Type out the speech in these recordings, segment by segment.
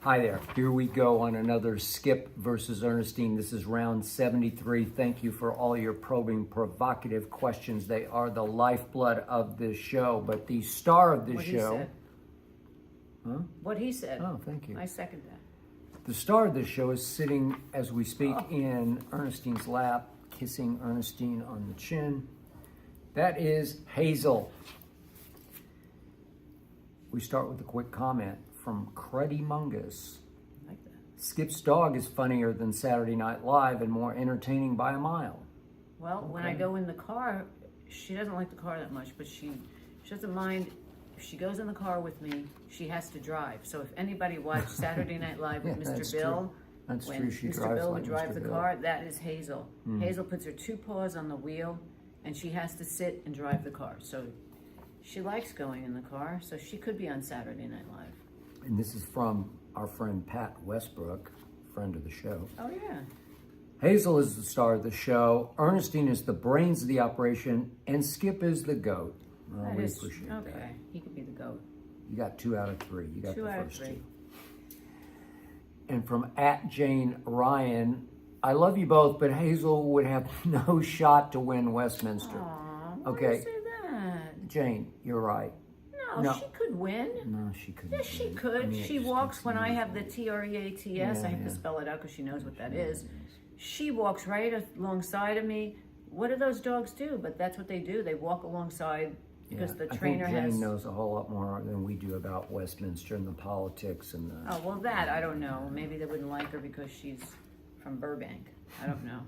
Hi there. Here we go on another Skip versus Ernestine. This is round 73. Thank you for all your probing, provocative questions. They are the lifeblood of this show. But the star of this show... What he said. Oh, thank you. I second that. The star of this show is sitting, as we speak, in Ernestine's lap, kissing Ernestine on the chin. That is Hazel. We start with a quick comment from Cruddy Mungus. I like that. Skip's dog is funnier than Saturday Night Live and more entertaining by a mile. Well, when I go in the car, she doesn't like the car that much, but she doesn't mind. If she goes in the car with me, she has to drive. So if anybody watched Saturday Night Live with Mr. Bill, That's when true. She Mr. drives Bill like would drive Mr. the Bill. car, that is Hazel. Hazel puts her two paws on the wheel, and she has to sit and drive the car. So she likes going in the car, so she could be on Saturday Night Live. And this is from our friend Pat Westbrook, friend of the show. Oh, yeah. Hazel is the star of the show. Ernestine is the brains of the operation, and Skip is the goat. Well, we appreciate that. Okay, he could be the goat. You got 2 out of 3. You got 2 the out of first 3. 2. And from @Jane Ryan, I love you both, but Hazel would have no shot to win Westminster. Aw, why Okay. do you say that? Jane, you're right. No, she could win. No, she couldn't. Yes, she win. could. I mean, She it just walks when I makes have the TREATS. I have to spell it out because she knows what that is. She walks right alongside of me. What do those dogs do? But that's what they do. They walk alongside because the trainer I think Jane has. knows a whole lot more than we do about Westminster and the politics and the. Oh well, that I don't know. Maybe they wouldn't like her because she's from Burbank. I don't know.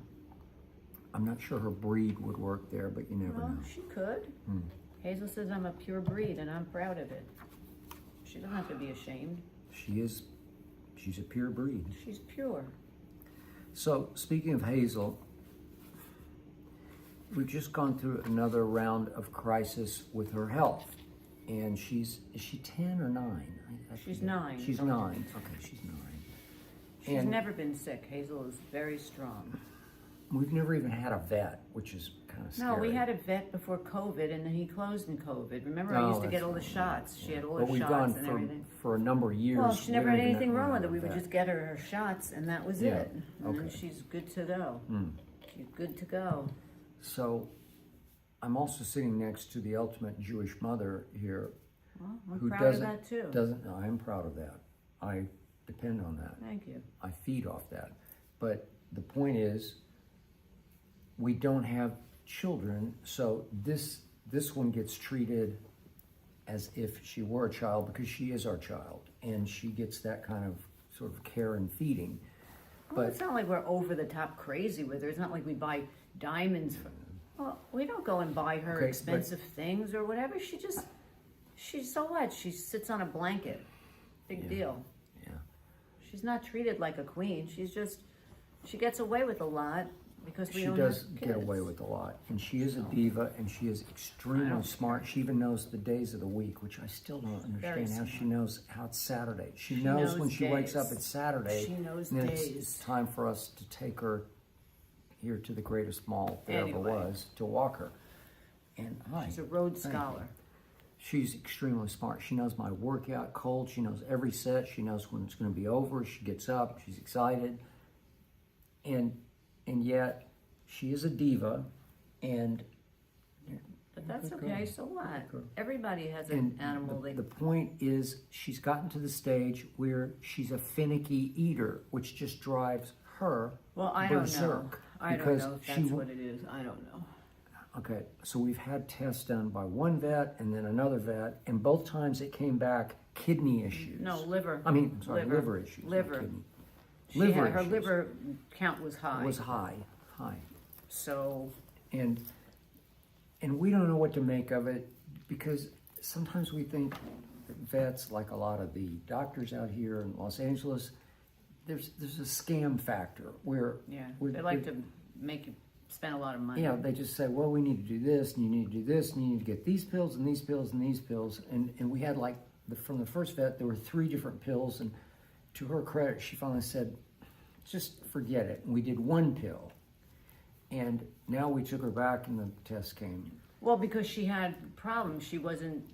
I'm not sure her breed would work there, but you never Well, know. she could. Hazel says I'm a pure breed, and I'm proud of it. She doesn't have to be ashamed. She's a pure breed. She's pure. So speaking of Hazel, we've just gone through another round of crisis with her health, and is she 10 or 9? She's forget. 9. She's 9. Okay, she's 9. She's And never been sick. Hazel is very strong. we've never even had a vet, which is kind of scary. No, we had a vet before COVID, and then he closed in COVID. Remember, I Oh, used to get that's all the right. shots. She had all But the we've shots gone and everything. for a number of years. Well, she we never don't had even anything have wrong with a it. We would vet. just get her shots, and that was Yeah, it. And then okay. she's good to go. She's good to go. So, I'm also sitting next to the ultimate Jewish mother here, Well, I'm who proud of that too. I am proud of that. I depend on that. Thank you. I feed off that. But the point is, we don't have children, so this one gets treated as if she were a child because she is our child, and she gets that kind of sort of care and feeding. Well, it's not like we're over the top crazy with her. It's not like we buy diamonds for. Well, we don't go and buy her Okay, expensive things or whatever. She's so what? She sits on a blanket. Big deal. Yeah. She's not treated like a queen. She gets away with a lot because we She don't does have get kids. away with a lot, and she is a diva, and she is extremely smart. She even knows the days of the week, which I still don't understand how she knows how it's Saturday. She knows when she wakes up days. it's Saturday. She knows and then days. It's time for us to take her here to the greatest mall there ever Anyway. was to walk her. And She's a Rhodes Thank you. Scholar. She's extremely smart. She knows my workout cold. She knows every set. She knows when it's going to be over. She gets up. She's excited. And yet, she is a diva. And But that's Good okay, girl. so what? Good girl. Everybody has an animal. the point is, she's gotten to the stage where she's a finicky eater, which just drives her Well, I don't know. berserk. I don't because know if she that's what it is. I don't know. Okay, so we've had tests done by one vet and then another vet, and both times it came back kidney issues. No, liver. Liver issues. not Liver. kidney. Her issues. liver count was high. It was high. So, And we don't know what to make of it because sometimes we think that vets, like a lot of the doctors out here in Los Angeles, there's a scam factor where yeah, they like to make you spend a lot of money. yeah, they just say, well, we need to do this, and you need to do this, and you need to get these pills, and these pills, and these pills. And we had from the first vet, there were 3 different pills, and to her credit, she finally said, just forget it. And we did 1 pill. And now we took her back, and the test came. Well, because she had problems. She wasn't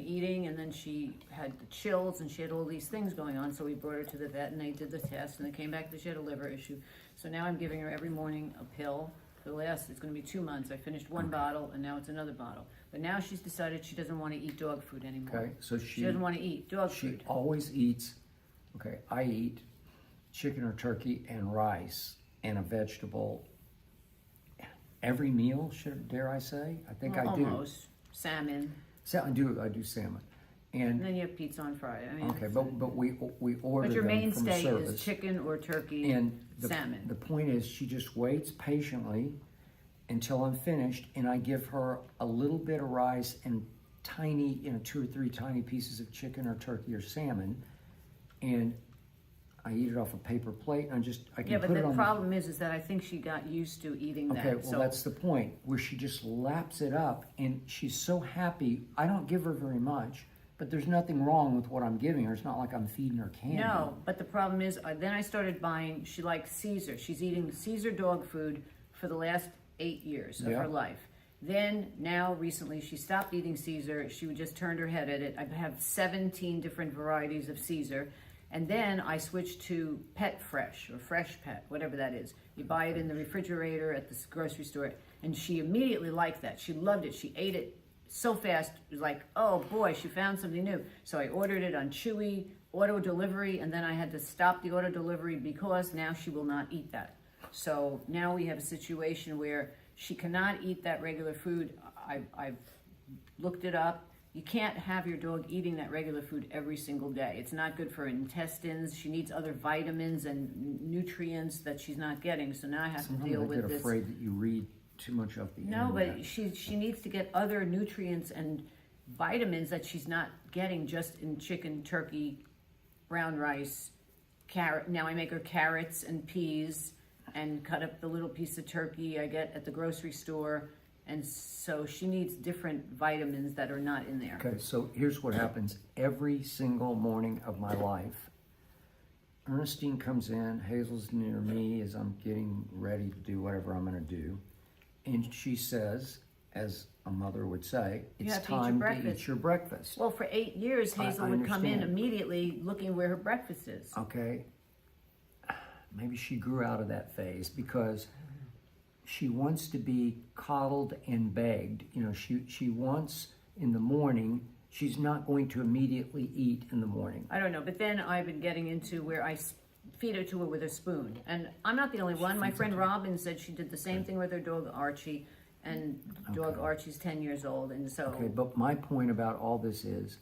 eating, and then she had the chills, and she had all these things going on. So we brought her to the vet, and they did the test, and they came back that she had a liver issue. So now I'm giving her every morning a pill. For the last, it's going to be 2 months. I finished one bottle, and now it's another bottle. But now she's decided she doesn't want to eat dog food anymore. Okay, so She doesn't want to eat dog she food. always eats. Okay, I eat chicken or turkey and rice and a vegetable every meal. Dare I say? I think Well, I do. almost. Salmon. So I do salmon, And then you have pizza on Friday. I mean, okay, but we order but your them from mainstay service. is chicken or turkey And the salmon. point is, she just waits patiently until I'm finished, and I give her a little bit of rice and tiny, 2 or 3 tiny pieces of chicken or turkey or salmon, and I eat it off a paper plate, and I can Yeah, but put it the on. problem is that I think she got used to eating Okay, that. well, So that's the point, where she just laps it up, and she's so happy. I don't give her very much, but there's nothing wrong with what I'm giving her. It's not like I'm feeding her candy. no, but the problem is, then I started buying. She likes Caesar. She's eating Caesar dog food for the last 8 years of Yeah. her life. Then now recently she stopped eating Caesar. She just turned her head at it. I have 17 different varieties of Caesar. And then I switched to Pet Fresh or Fresh Pet, whatever that is. You buy it in the refrigerator at the grocery store, and she immediately liked that. She loved it. She ate it so fast. It was like, oh boy, she found something new. So I ordered it on Chewy, auto delivery, and then I had to stop the auto delivery because now she will not eat that. So now we have a situation where she cannot eat that regular food. I've looked it up. You can't have your dog eating that regular food every single day. It's not good for her intestines. She needs other vitamins and nutrients that she's not getting. So now I have Sometimes to deal I with get this. afraid that you read too much of the No, internet. but she needs to get other nutrients and vitamins that she's not getting just in chicken, turkey, brown rice, carrot. Now I make her carrots and peas and cut up the little piece of turkey I get at the grocery store. And so she needs different vitamins that are not in there. Okay, so here's what happens every single morning of my life. Ernestine comes in, Hazel's near me as I'm getting ready to do whatever I'm going to do. And she says, as a mother would say, it's have to eat your time to breakfast." eat your breakfast. Well, for 8 years, Hazel I would come in understand. immediately looking where her breakfast is. Okay, maybe she grew out of that phase because she wants to be coddled and begged. She wants in the morning, she's not going to immediately eat in the morning. I don't know, but then I've been getting into where I feed it to her with a spoon. And I'm not the only one. My friend Robin said she did the same thing with her dog Archie, and dog Archie's 10 years old. And so, Okay, but my point about all this is,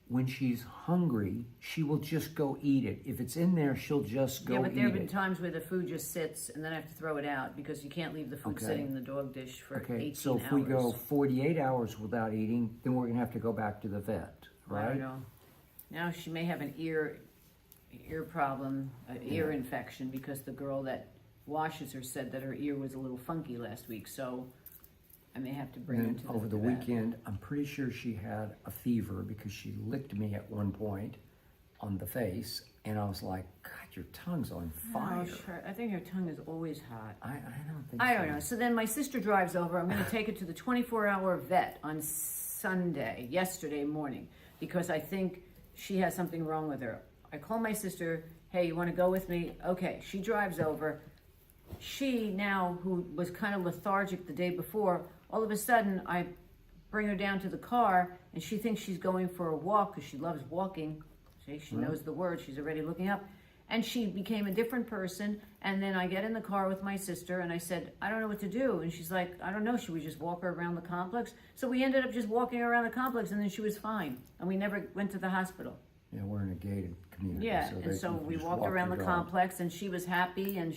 when she's hungry, she will just go eat it. If it's in there, she'll just go yeah, but eat there have been it. times where the food just sits, and then I have to throw it out because you can't leave the food Okay. sitting in the dog dish for 18 Okay, so if hours. we go 48 hours without eating, then we're gonna have to go back to the vet, I right? don't know. Now she may have an ear problem, an ear infection, because the girl that washes her said that her ear was a little funky last week. So I may have to bring her And to over the vet. weekend, I'm pretty sure she had a fever because she licked me at one point on the face, and I was like, God, your tongue's on fire. Oh, sure. I think her tongue is always hot. I don't think I so. don't know. So then my sister drives over. I'm going to take her to the 24-hour vet on yesterday morning, because I think she has something wrong with her. I call my sister, hey, you want to go with me? Okay, she drives over. She now, who was kind of lethargic the day before, all of a sudden I bring her down to the car, and she thinks she's going for a walk because she loves walking. See, she knows the word. She's already looking up. And she became a different person. And then I get in the car with my sister, and I said, I don't know what to do. And she's like, I don't know. Should we just walk her around the complex? So we ended up just walking her around the complex, and then she was fine. And we never went to the hospital. Yeah, we're in a gated community. Yeah, so and they so can we just walked walk around the their dog. complex, and she was happy, and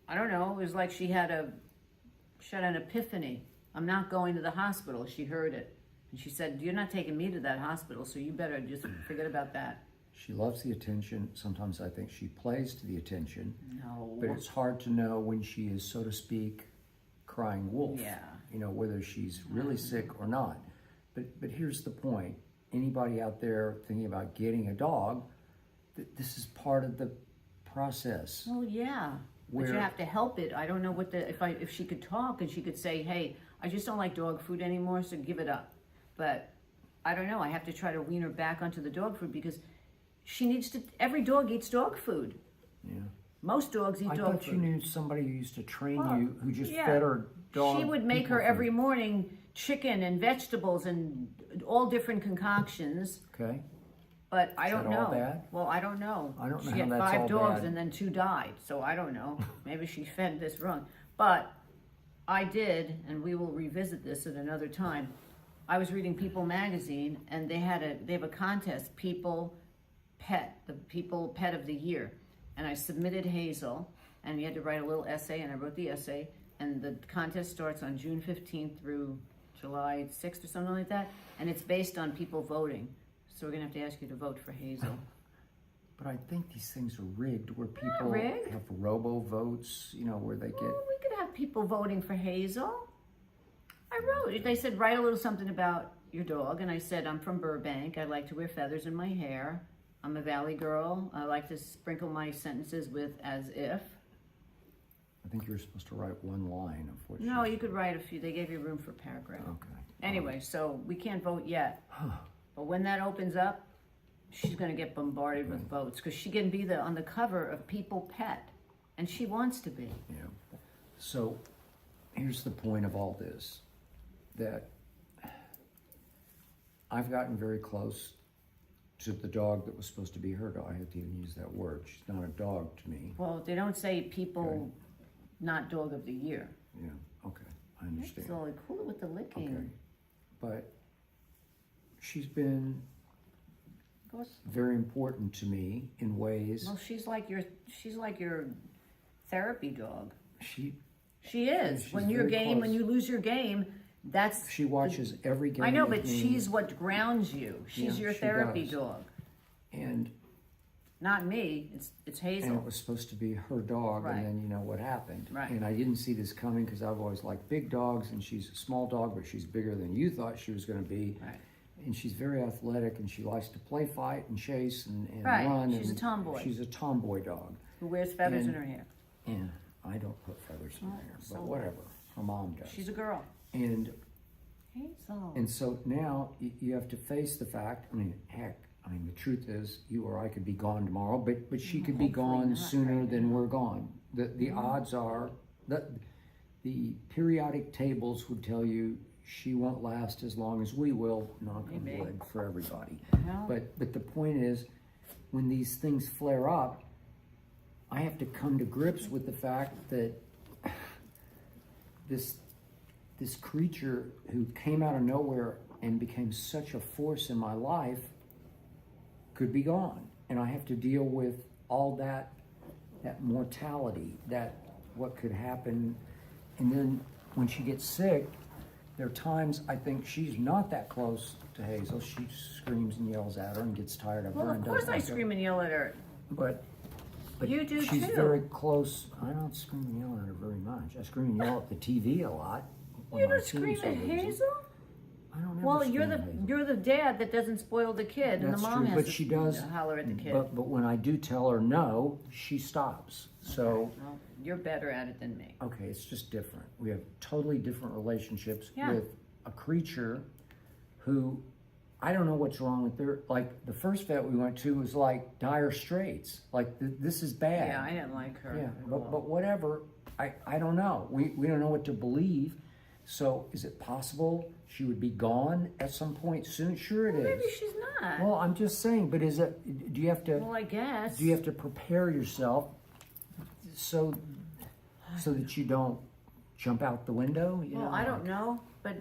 I don't know, it was like she had an epiphany. I'm not going to the hospital. She heard it. And she said, you're not taking me to that hospital, so you better just forget about that. She loves the attention. Sometimes I think she plays to the attention. No. But it's hard to know when she is, so to speak, crying wolf. Yeah. Whether she's really sick or not. But here's the point. Anybody out there thinking about getting a dog, this is part of the process. Well, yeah. But you have to help it. I don't know what if she could talk and she could say, hey, I just don't like dog food anymore, so give it up. But I don't know. I have to try to wean her back onto the dog food because she needs to. Every dog eats dog food. Yeah. Most dogs eat dog food. I thought you knew somebody who used to train you who just fed her dog. She would make her every morning chicken and vegetables and all different concoctions. Okay. But I don't know. All bad? Well, I don't know. I don't know she how had that's 5 all dogs bad. and then 2 died. So I don't know. Maybe she fed this wrong. But I did, and we will revisit this at another time. I was reading People magazine, and they have a contest, the People Pet of the Year. And I submitted Hazel, and you had to write a little essay, and I wrote the essay. And the contest starts on June 15th through July 6th or something like that. And it's based on people voting. So we're going to have to ask you to vote for Hazel. But I think these things are rigged where people rigged. have robo votes, where they get... Well, we could have people voting for Hazel. I wrote. They said, write a little something about your dog. And I said, I'm from Burbank. I like to wear feathers in my hair. I'm a Valley girl. I like to sprinkle my sentences with as if. I think you're supposed to write one line of what No, you could write a few. They gave you room for paragraph. Okay. Anyway, so we can't vote yet. But when that opens up, she's going to get bombarded with votes because she can be on the cover of People Pet, and she wants to be. Yeah. So here's the point of all this, that I've gotten very close to the dog that was supposed to be her dog. I have to even use that word. She's not a dog to me. Well, they don't say people not dog of the year. Yeah, okay, I understand. So like, cool with the licking. Okay, but she's been very important to me in ways. Well, she's like your therapy dog. She is. she's When your very game, close. when you lose your game, that's She watches every game. I know, with but me, she's what grounds you. She's Yeah, your she therapy does. dog. And Not me. It's and it Hazel. was supposed to be her dog, Right. and then you know what happened. Right. And I didn't see this coming because I've always liked big dogs, and she's a small dog, but she's bigger than you thought she was going to be. Right. And she's very athletic, and she likes to play fight and chase and Right. run. She's and a tomboy. She's a tomboy dog. Who wears feathers in and- her hair. And I don't put feathers in her hair, so but whatever. Her mom does. She's a girl. And Hazel. And so now you have to face the fact, the truth is you or I could be gone tomorrow, but she could be gone not sooner right than we're gone. The odds are that the periodic tables would tell you she won't last as long as we will, knock on Maybe. wood for everybody. Well. But the point is, when these things flare up, I have to come to grips with the fact that this creature who came out of nowhere and became such a force in my life could be gone. And I have to deal with all that mortality, that what could happen. And then when she gets sick, there are times I think she's not that close to Hazel. She screams and yells at her and gets tired of her. Well, of and course doesn't I like her. scream and yell at her. But You do she's too. very close. I don't scream and yell at her very much. I scream and yell at the TV a lot. when You my don't scream teams are at losing. Hazel? I don't ever Well, scream you're at Hazel. you're the dad that doesn't spoil the kid, and That's the mom true, has but to she does. holler at the kid. But when I do tell her no, she stops. So Well, you're better at it than me. okay, it's just different. We have totally different relationships Yeah. with a creature who I don't know what's wrong with her. Like the first vet we went to was like dire straits. Like this is bad. Yeah, I didn't like her. Yeah, at all. but whatever. I don't know. We don't know what to believe. So is it possible she would be gone at some point soon? Sure it is. Maybe she's not. Well, I'm just saying. But is it? Do you have to? Well, I guess. Do you have to prepare yourself so that you don't jump out the window? You Well, know, I don't know, but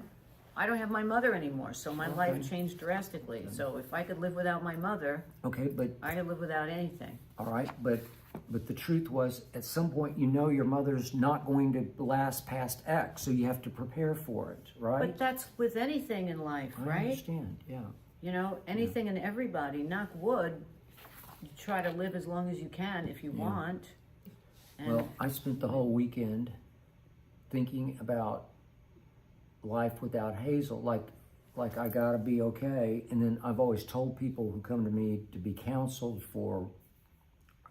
I don't have my mother anymore, so my Okay. life changed drastically. So if I could live without my mother, Okay, but I could live without anything. all right, but the truth was, at some point, you know your mother's not going to last past X, so you have to prepare for it, right? But that's with anything in life, I right? understand. Yeah. You know, anything and everybody. Knock wood. You try to live as long as you can if you want. And Well, I spent the whole weekend thinking about life without Hazel, like I gotta be okay. And then I've always told people who come to me to be counseled for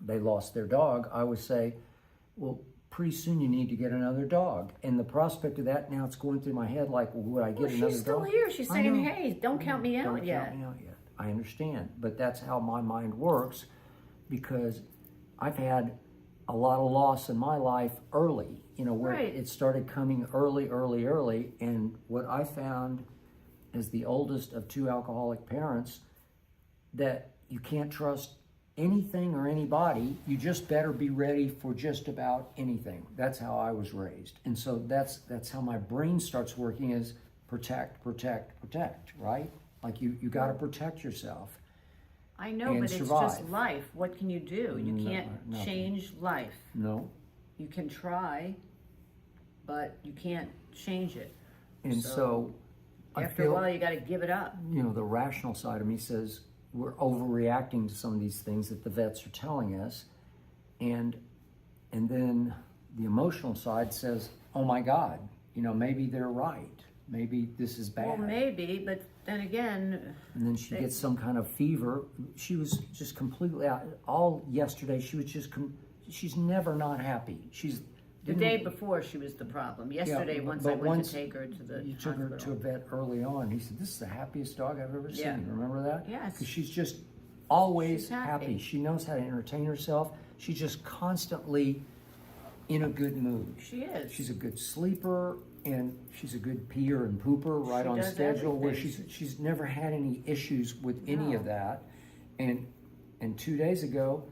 they lost their dog, I would say, well, pretty soon you need to get another dog. And the prospect of that, now it's going through my head like, well, would I get another dog? She's still here. She's I saying, know. hey, don't count me out yet. Don't count me out yet. I understand. But that's how my mind works, because I've had a lot of loss in my life early, where Right. it started coming early. And what I found as the oldest of two alcoholic parents, that you can't trust anything or anybody. You just better be ready for just about anything. That's how I was raised. And so that's how my brain starts working, is protect, right? Like you got to protect yourself. I know, and but survive. it's just life. What can you do? You can't nothing. change life. No. You can try, but you can't change it. And so I After feel, a while, you got to give it up. the rational side of me says we're overreacting to some of these things that the vets are telling us. And then the emotional side says, oh my God, maybe they're right. Maybe this is bad. Well, maybe, but then again, And then she gets some kind of fever. She was just completely out. All yesterday, she was just, she's never not happy. the day before she was the problem. Yesterday, once I went to take her to the You took her to a vet early on. He said, this is the happiest dog I've ever Yeah. seen. Remember that? Yes. Because she's just always She's happy. She knows how to entertain herself. She's just constantly in a good mood. She is. She's a good sleeper, and she's a good peer and pooper, right She on does schedule. Where everything. she's never had any issues with any of No. that. And 2 days ago,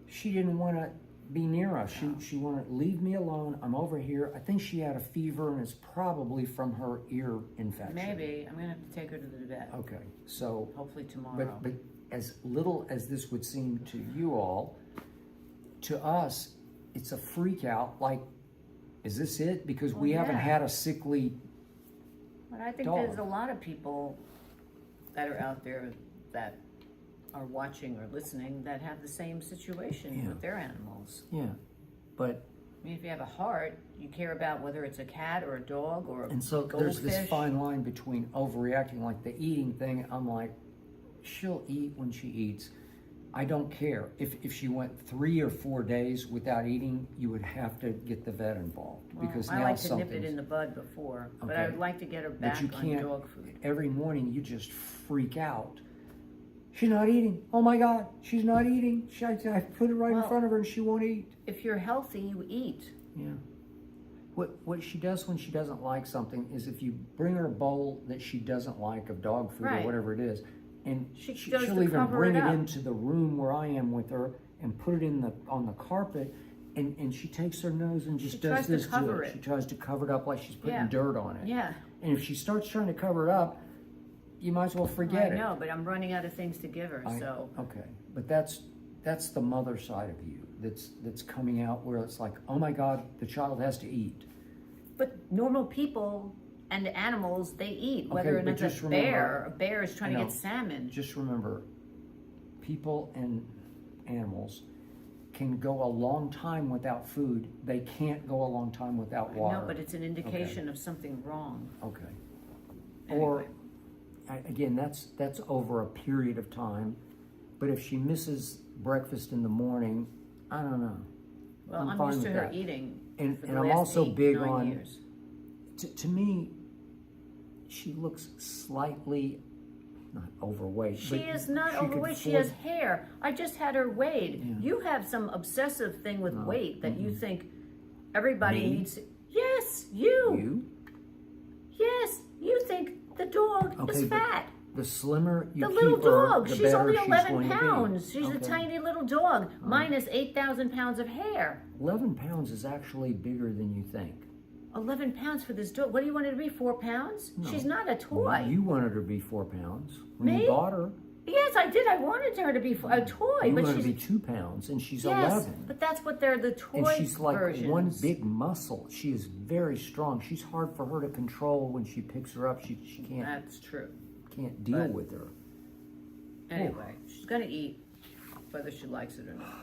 she didn't want to be near us. She wanted to leave me alone. I'm over here. I think she had a fever, and it's probably from her ear infection. Maybe. I'm going to have to take her to the vet. Okay, so Hopefully tomorrow. but as little as this would seem to you all, to us, it's a freak out. Like, is this it? Because we haven't yeah. had a sickly But I think dog. there's a lot of people that are out there that are watching or listening that have the same situation Yeah. with their animals. Yeah, but I mean, if you have a heart, you care about whether it's a cat or a dog or a and so goldfish. there's this fine line between overreacting, like the eating thing. I'm like, she'll eat when she eats. I don't care if she went 3 or 4 days without eating. You would have to get the vet involved, because I now like to nip something's. it in the bud before, but Okay. I would like to get her But back you on can't. dog food. Every morning you just freak out. She's not eating. Oh my God, she's not eating. I put it right in Well- front of her and she won't eat. If you're healthy, you eat. Yeah. What she does when she doesn't like something is, if you bring her a bowl that she doesn't like of dog food or Right. whatever it is, and She goes she'll to even cover bring it it up. into the room where I am with her and put it on the carpet, and she takes her nose and just She does tries to this cover it. it. She tries to cover it up like she's putting Yeah. dirt on it. Yeah, And if she starts trying to cover it up, you might as well forget I it. know, but I'm running out of things to give her, so. Okay, but that's the mother side of you that's coming out, where it's like, oh my God, the child has to eat. But normal people and animals, they eat, whether Okay, or but not just it's a remember, bear is trying to you get know, salmon. Just remember, people and animals can go a long time without food. They can't go a long time without water. No, but it's an indication of something wrong. Okay. Anyway. Or, again, that's over a period of time. But if she misses breakfast in the morning, I don't know. Well, I'm I'm fine used to with her that. eating And for the I'm last also 8, big 9 on. years. To me, she looks slightly, not overweight. She but is not she could overweight. She afford- has hair. I just had her weighed. Yeah. You have some obsessive thing with No. weight that you think everybody Me? needs. Yes, you. You? Yes, you think the dog Okay, is but fat. The slimmer you The keep little her, dog. the She's better only she's 11 going to be. pounds. She's a Okay. tiny little dog, minus 8,000 pounds of hair. 11 pounds is actually bigger than you think. 11 pounds for this dog. What do you want her to be, 4 pounds? No. She's not a toy. You wanted her to be 4 pounds. When Me? you bought her, Yes, I did. I wanted her to be a toy, you but wanted her she's to be 2 pounds, and she's yes, 11. but that's what they're the toy And she's like versions. one big muscle. She is very strong. She's hard for her to control when she picks her up. She can't That's true. deal but- with her. Anyway, she's gonna eat, whether she likes it or not.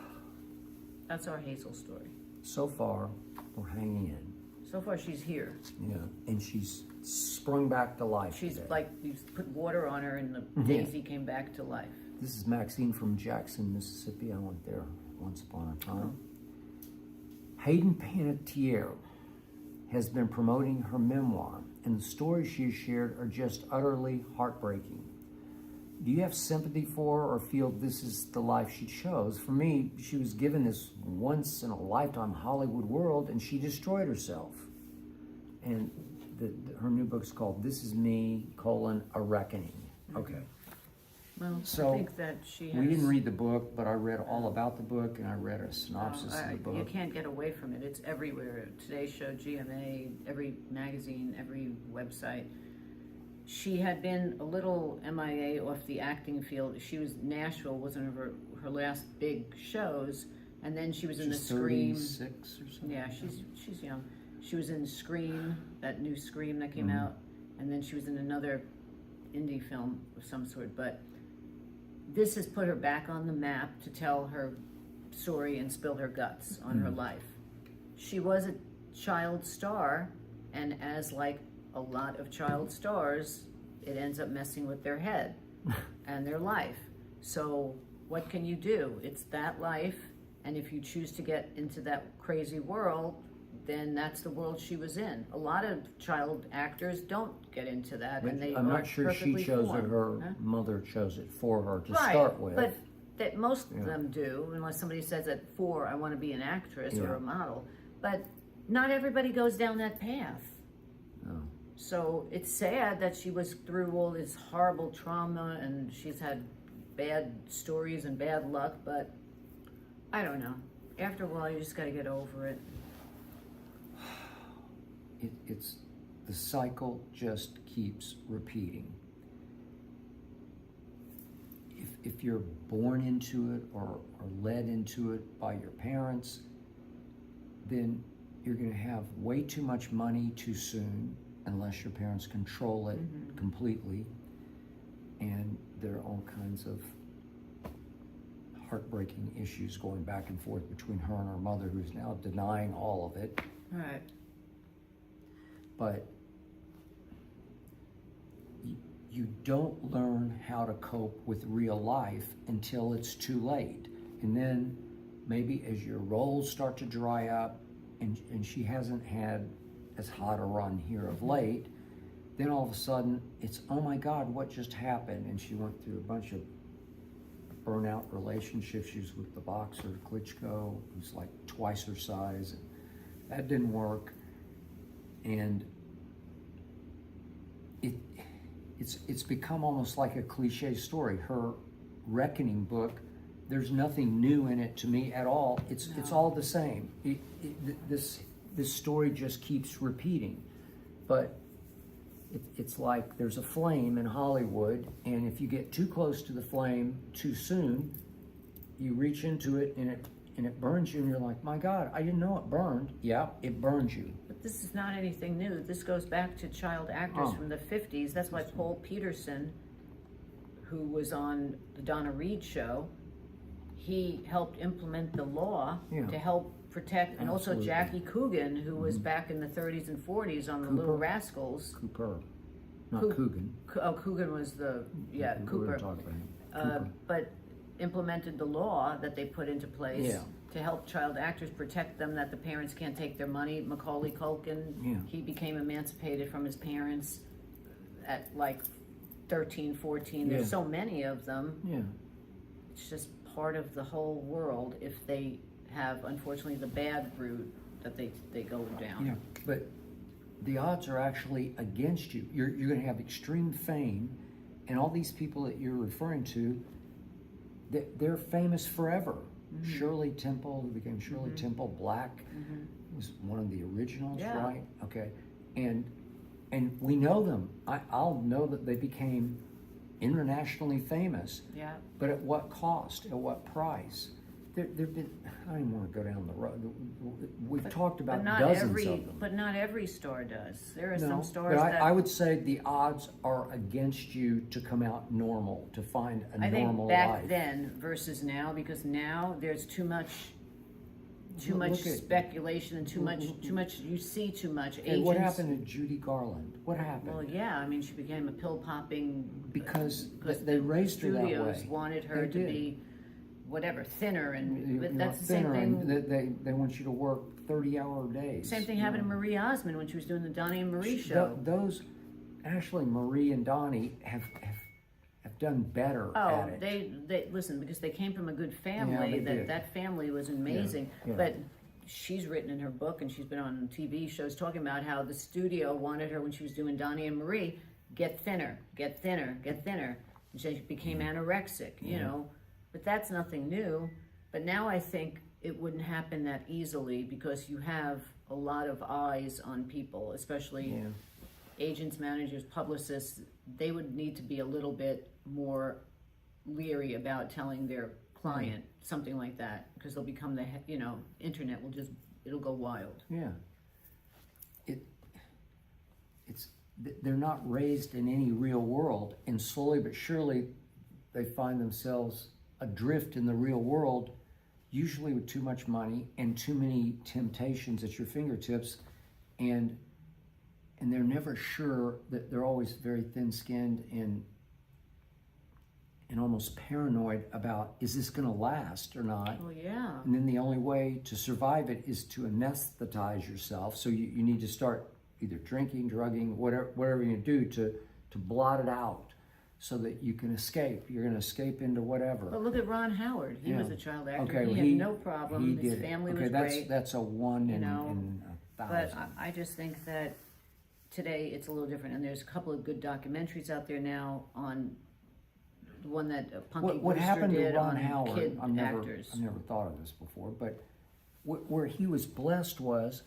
That's our Hazel story. So far, we're hanging in. So far, she's here. Yeah, and she's sprung back to life. She's today. like, you put water on her and the daisy came back to life. This is Maxine from Jackson, Mississippi. I went there once upon a time. Hayden Panettiere has been promoting her memoir, and the stories she has shared are just utterly heartbreaking. Do you have sympathy for her or feel this is the life she chose? For me, she was given this once-in-a-lifetime Hollywood world, and she destroyed herself. And her new book's called This Is Me, A Reckoning. Okay. Well, So, I think that she has... We didn't read the book, but I read all about the book, and I read a synopsis of the book. You can't get away from it. It's everywhere. Today Show, GMA, every magazine, every website. She had been a little MIA off the acting field. She was Nashville, was one of her last big shows, and then she was in the Scream. 36 or something. Yeah, she's young. She was in Scream, that new Scream that came out, and then she was in another indie film of some sort. But this has put her back on the map to tell her story and spill her guts on her life. She was a child star, and as like a lot of child stars, it ends up messing with their head and their life. So what can you do? It's that life, and if you choose to get into that crazy world, then that's the world she was in. A lot of child actors don't get into that, But and they I'm are not sure she perfectly chose it. formed. Her mother chose it for her to Right, start with. but that most of them do, unless somebody says at 4, I want to be an actress or a model. But not everybody goes down that path. No. So it's sad that she was through all this horrible trauma and she's had bad stories and bad luck, but I don't know. After a while, you just got to get over it. It's the cycle just keeps repeating. If you're born into it or led into it by your parents, then you're going to have way too much money too soon, unless your parents control it completely. And there are all kinds of heartbreaking issues going back and forth between her and her mother, who's now denying all of it. Right. But you don't learn how to cope with real life until it's too late. And then maybe as your roles start to dry up, and she hasn't had as hot a run here of late, then all of a sudden it's, oh my God, what just happened? And she went through a bunch of burnout relationships. She was with the boxer Klitschko, who's like twice her size, and that didn't work. And it's become almost like a cliche story. Her Reckoning book, there's nothing new in it to me at all. It's all the same. This story just keeps repeating. But it's like there's a flame in Hollywood, and if you get too close to the flame too soon, you reach into it and it burns you, and you're like, my God, I didn't know it burned. Yeah, it burns you. But this is not anything new. This goes back to child actors from the 50s. That's why Paul Peterson, who was on the Donna Reed show, he helped implement the law to help protect, and also Jackie Coogan, who was back in the 30s and 40s on the Little Rascals. Cooper, not Coogan. Coogan was the, Cooper. Cooper. But implemented the law that they put into place to help child actors, protect them, that the parents can't take their money. Macaulay Culkin, he became emancipated from his parents at like 13, 14. There's so many of them. Yeah. It's just part of the whole world if they have, unfortunately, the bad route that they go down. Yeah, but the odds are actually against you. You're going to have extreme fame, and all these people that you're referring to, they're famous forever. Shirley Temple, who became Shirley Temple Black, was one of the originals, right? Okay, and we know them. I'll know that they became internationally famous. Yeah. But at what cost? At what price? There've been, I don't even want to go down the road. We've talked about dozens of them. But not every star does. There are some stars but that... I would say the odds are against you to come out normal, to find a normal life. I think back then versus now, because now there's too much speculation and too much, you see too much. And what happened to Judy Garland? What happened? Well, yeah, I mean, she became a pill-popping... Because they raised her that way. Studios wanted her to be whatever, thinner, and You but know, that's the same thinner, thing. and they want you to work 30-hour days. Same thing happened to Marie Osmond when she was doing the Donnie and Marie Th- show. those, actually, Marie and Donnie have done better at it. They listen, because they came from a good family. Yeah, they did. That family was amazing. Yeah. But she's written in her book, and she's been on TV shows talking about how the studio wanted her when she was doing Donnie and Marie, get thinner, get thinner, get thinner. And she became anorexic, you know. But that's nothing new. But now I think it wouldn't happen that easily because you have a lot of eyes on people, especially agents, managers, publicists. They would need to be a little bit more leery about telling their client something like that, because they'll become internet will just, it'll go wild. Yeah. They're not raised in any real world, and slowly but surely they find themselves adrift in the real world, usually with too much money and too many temptations at your fingertips, and they're never sure. That they're always very thin-skinned and almost paranoid about, is this going to last or not? Oh yeah. And then the only way to survive it is to anesthetize yourself. So you need to start either drinking, drugging, whatever you do to blot it out so that you can escape. You're going to escape into whatever. But look at Ron Howard. He was a child actor. Okay, He had no problem. His family was great. That's a one in a But thousand. I just think that today it's a little different, and there's a couple of good documentaries out there now on the one that Punky What Brewster happened to did Ron on Howard? kid I've never actors. thought of this before, but where he was blessed was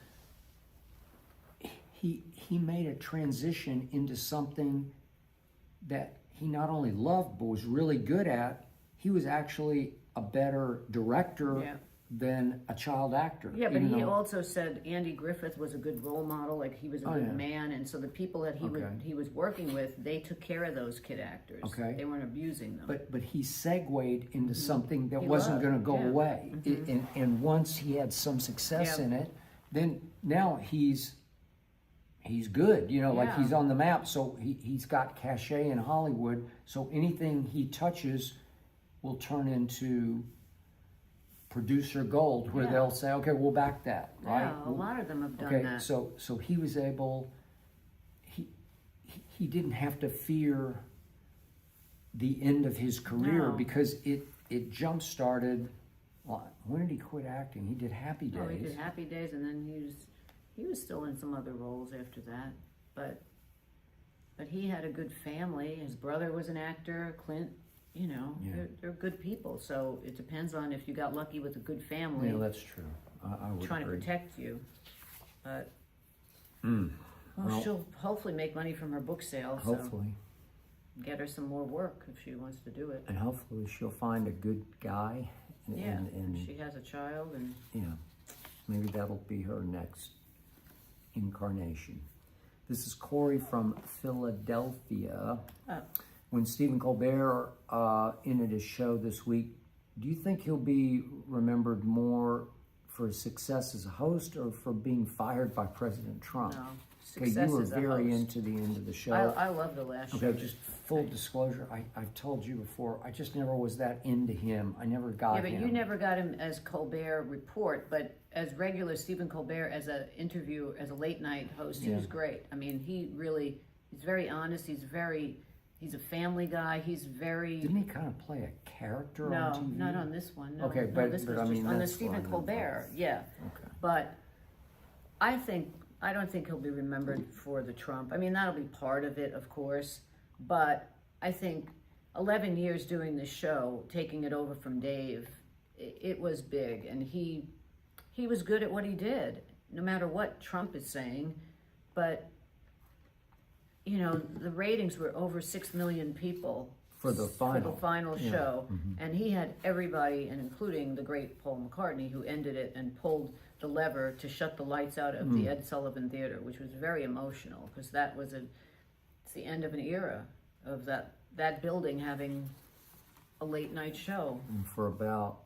he made a transition into something that he not only loved but was really good at. He was actually a better director than a child actor. Yeah, but he also said Andy Griffith was a good role model, like he was a good man, and so the people that he was working with, they took care of those kid actors. Okay. They weren't abusing them. But he segued into something that He wasn't loved, going to go yeah. away. And once he had some success in it, then now he's good, like he's on the map. So he's got cachet in Hollywood. So anything he touches will turn into producer gold, where they'll say, okay, we'll back that, right? Yeah, a lot of them have done Okay, that. so he was able, he didn't have to fear the end of his career because it jump started. Well, when did he quit acting? He did Happy Days. Oh, he did Happy Days, and then he was still in some other roles after that. But he had a good family. His brother was an actor, Clint. They're good people. So it depends on if you got lucky with a good family. Yeah, that's true. I would trying agree. to protect you. But well, she'll hopefully make money from her book sales. Hopefully. So get her some more work if she wants to do it. And hopefully she'll find a good guy. And she has a child, and maybe that'll be her next incarnation. This is Corey from Philadelphia. Oh. When Stephen Colbert ended his show this week, do you think he'll be remembered more for his success as a host or for being fired by President Trump? No, Okay, success you were as a very host. into the end of the show. I love the last show. Okay, just full disclosure, I've told you before, I just never was that into him. I never got him. Yeah, but you never got him as Colbert Report, but as regular Stephen Colbert, as a interview, as a late night host, he was great. I mean, he's very honest. He's a family guy. He's very... Didn't he kind of play a character on TV? No, not on this one. No. Okay, No, but this was I just mean, on the that's Stephen fine. Colbert. Yeah. Okay. But I don't think he'll be remembered for the Trump. I mean, that'll be part of it, of course. But I think 11 years doing the show, taking it over from Dave, it was big, and he was good at what he did, no matter what Trump is saying. But the ratings were over 6 million people For the final show, and he had everybody, and including the great Paul McCartney, who ended it and pulled the lever to shut the lights out of the Ed Sullivan Theater, which was very emotional because that was it's the end of an era of that building having a late night show. And for about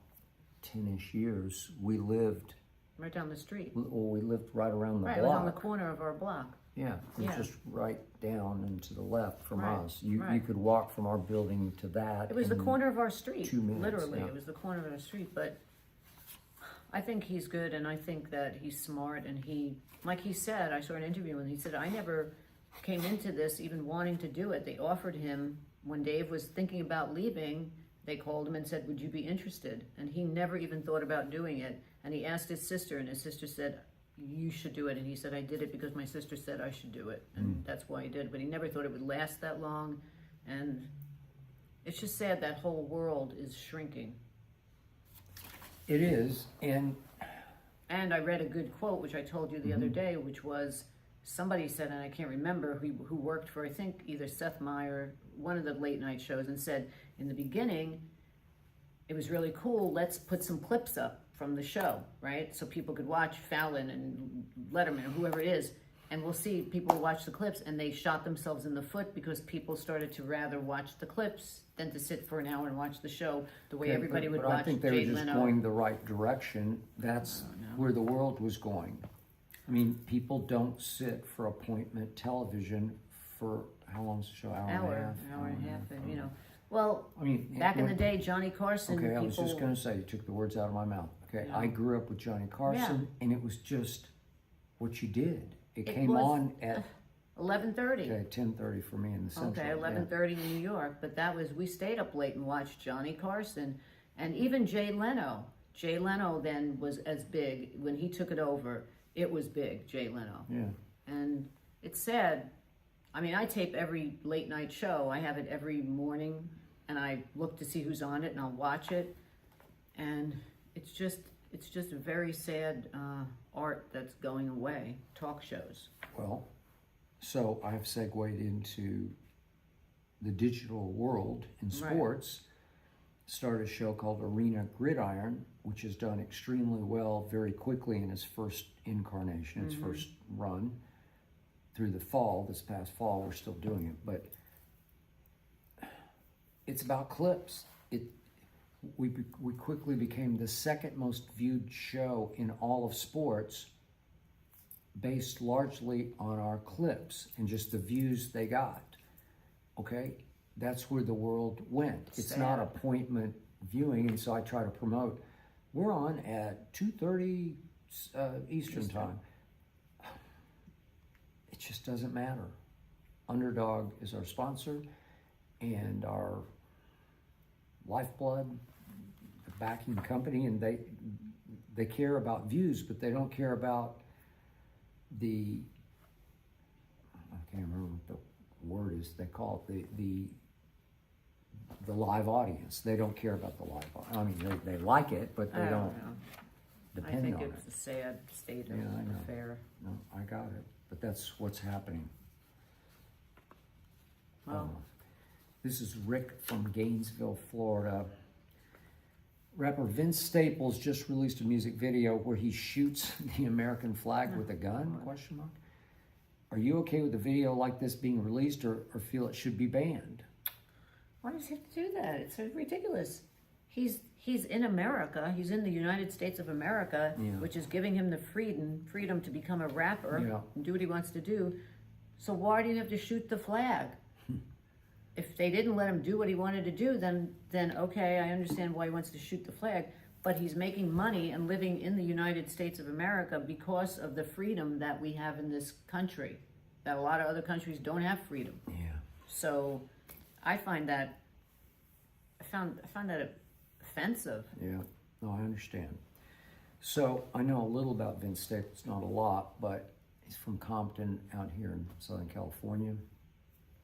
10-ish years, we lived Right down the street. right around the Right, it block. was on the corner of our block. Yeah, it's Yeah. just right down and to the left from Right, us. You right. could walk from our building to that. It was the in corner of our street, 2 minutes, literally. yeah. It was the corner of our street, but I think he's good, and I think that he's smart, and like he said, I saw an interview, and he said, I never came into this even wanting to do it. They offered him, when Dave was thinking about leaving, they called him and said, would you be interested? And he never even thought about doing it, and he asked his sister, and his sister said, you should do it. And he said, I did it because my sister said I should do it, and that's why he did. But he never thought it would last that long, and it's just sad that whole world is shrinking. It is, and I read a good quote, which I told you the other day, which was, somebody said, and I can't remember who worked for, I think either Seth Meyer, one of the late night shows, and said, in the beginning, it was really cool, let's put some clips up from the show, right? So people could watch Fallon and Letterman or whoever it is, and we'll see people watch the clips, and they shot themselves in the foot because people started to rather watch the clips than to sit for an hour and watch the show the way everybody would but watch I think they Jay were just Leno. going the right direction. That's where the world was going. I mean, people don't sit for appointment television for, how long's the show? Hour and a half? Hour and a half, and you know. Well, I mean, back in the day, Johnny Carson, okay, I people... was just going to say, you took the words out of my mouth. Okay, I grew up with Johnny Carson, and it was just what you did. It came was on at 11:30. okay, 10:30 for me in the Central. Okay, 11:30 in New York, but that was, we stayed up late and watched Johnny Carson, and even Jay Leno. Jay Leno then was as big when he took it over. It was big, Jay Leno. Yeah. And it's sad. I mean, I tape every late night show. I have it every morning, and I look to see who's on it, and I'll watch it. And it's just a very sad art that's going away. Talk shows. Well, so I've segued into the digital world in sports. Started a show called Arena Gridiron, which has done extremely well very quickly in its first incarnation, its first run. Through the fall, this past fall, we're still doing it, but it's about clips. We quickly became the second most viewed show in all of sports, based largely on our clips and just the views they got. Okay, that's where the world went. It's not appointment viewing, and so I try to promote. We're on at 2:30 Eastern time. It just doesn't matter. Underdog is our sponsor and our lifeblood, the backing company, and they care about views, but they don't care about I can't remember what the word is. They call it the live audience. They don't care about the live audience. I mean, they like it, but they don't depend on it. I think it's a sad state of affair. No, I got it. But that's what's happening. Well, this is Rick from Gainesville, Florida. Rapper Vince Staples just released a music video where he shoots the American flag with a gun, question mark. Are you okay with a video like this being released or feel it should be banned? why does he have to do that? It's so ridiculous. He's in America. He's in the United States of America, which is giving him the freedom to become a rapper and do what he wants to do. So why do you have to shoot the flag? If they didn't let him do what he wanted to do, then okay, I understand why he wants to shoot the flag. But he's making money and living in the United States of America because of the freedom that we have in this country, that a lot of other countries don't have freedom. Yeah. So I found that offensive. Yeah, no, I understand. So I know a little about Vince Staples, not a lot, but he's from Compton out here in Southern California,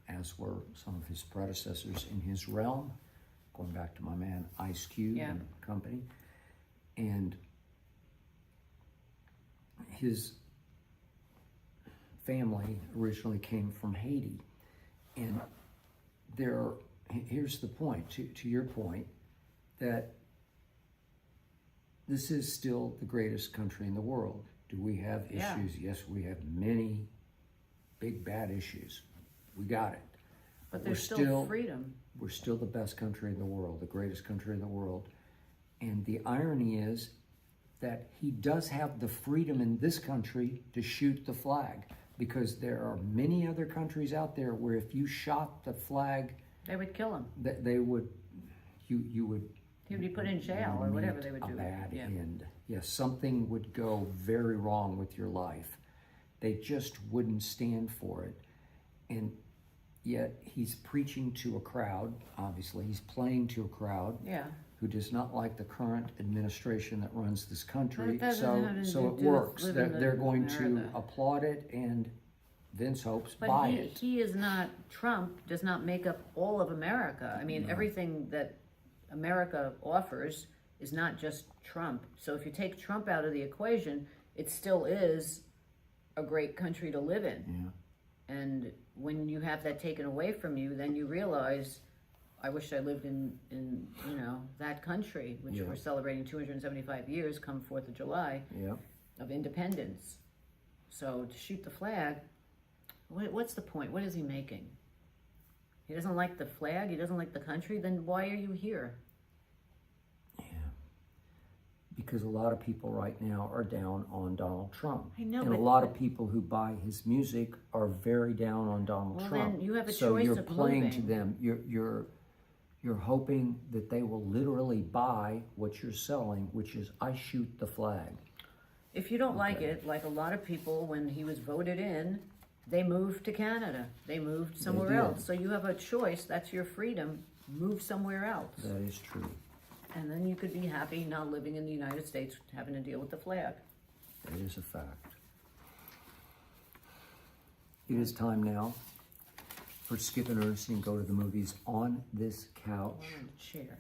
as were some of his predecessors in his realm, going back to my man Ice Cube and company. And his family originally came from Haiti. And here's the point, to your point, that this is still the greatest country in the world. Do we have issues? Yes, we have many big bad issues. We got it. But there's still freedom. We're still the best country in the world, the greatest country in the world. And the irony is that he does have the freedom in this country to shoot the flag. because there are many other countries out there where if you shot the flag, They would kill him. they would, you would. He would be put in jail or whatever they would do. A bad Yeah. end. Yes, something would go very wrong with your life. They just wouldn't stand for it. And yet he's preaching to a crowd, obviously. He's playing to a crowd Yeah. who does not like the current administration that runs this country. But that doesn't have anything So to it do with works. living They're going to America. applaud it, and Vince hopes But buy it. he is not, Trump does not make up all of America. I mean, everything that America offers is not just Trump. So if you take Trump out of the equation, it still is a great country to live in. Yeah. And when you have that taken away from you, then you realize, I wish I lived in that country, which Yeah. we're celebrating 275 years come 4th of July Yeah. of independence. So to shoot the flag, what's the point? What is he making? He doesn't like the flag, he doesn't like the country, then why are you here? Because a lot of people right now are down on Donald Trump. I know, and a but- lot of people who buy his music are very down on Donald Well, Trump. then you have a so choice you're of playing to moving. them. You're hoping that they will literally buy what you're selling, which is I shoot the flag. If you don't like it, like a lot of people, when he was voted in, they moved to Canada. They moved somewhere did. else. So you have a choice. That's your freedom. Move somewhere else. That is true. And then you could be happy not living in the United States, having to deal with the flag. That is a fact. It is time now for Skip and Ernestine to go to the movies on this couch. On the chair.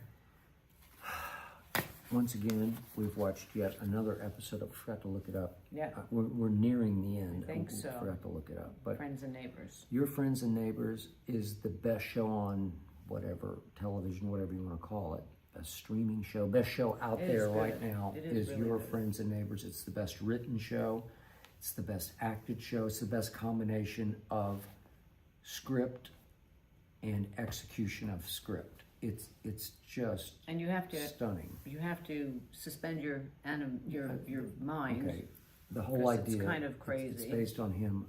Once again, we've watched yet another episode of, I forgot to look it up. Yeah. We're nearing the end. I think so. I forgot to look it up. But Friends and Neighbors. Your Friends and Neighbors is the best show on whatever, television, whatever you want to call it. Best streaming show, best show out It there is right good. now It is is really Your good. Friends and Neighbors. It's the best written show. It's the best acted show. It's the best combination of script and execution of script. It's just And you have to stunning. suspend your mind. Okay, the whole Because idea. it's kind of It's crazy. based on him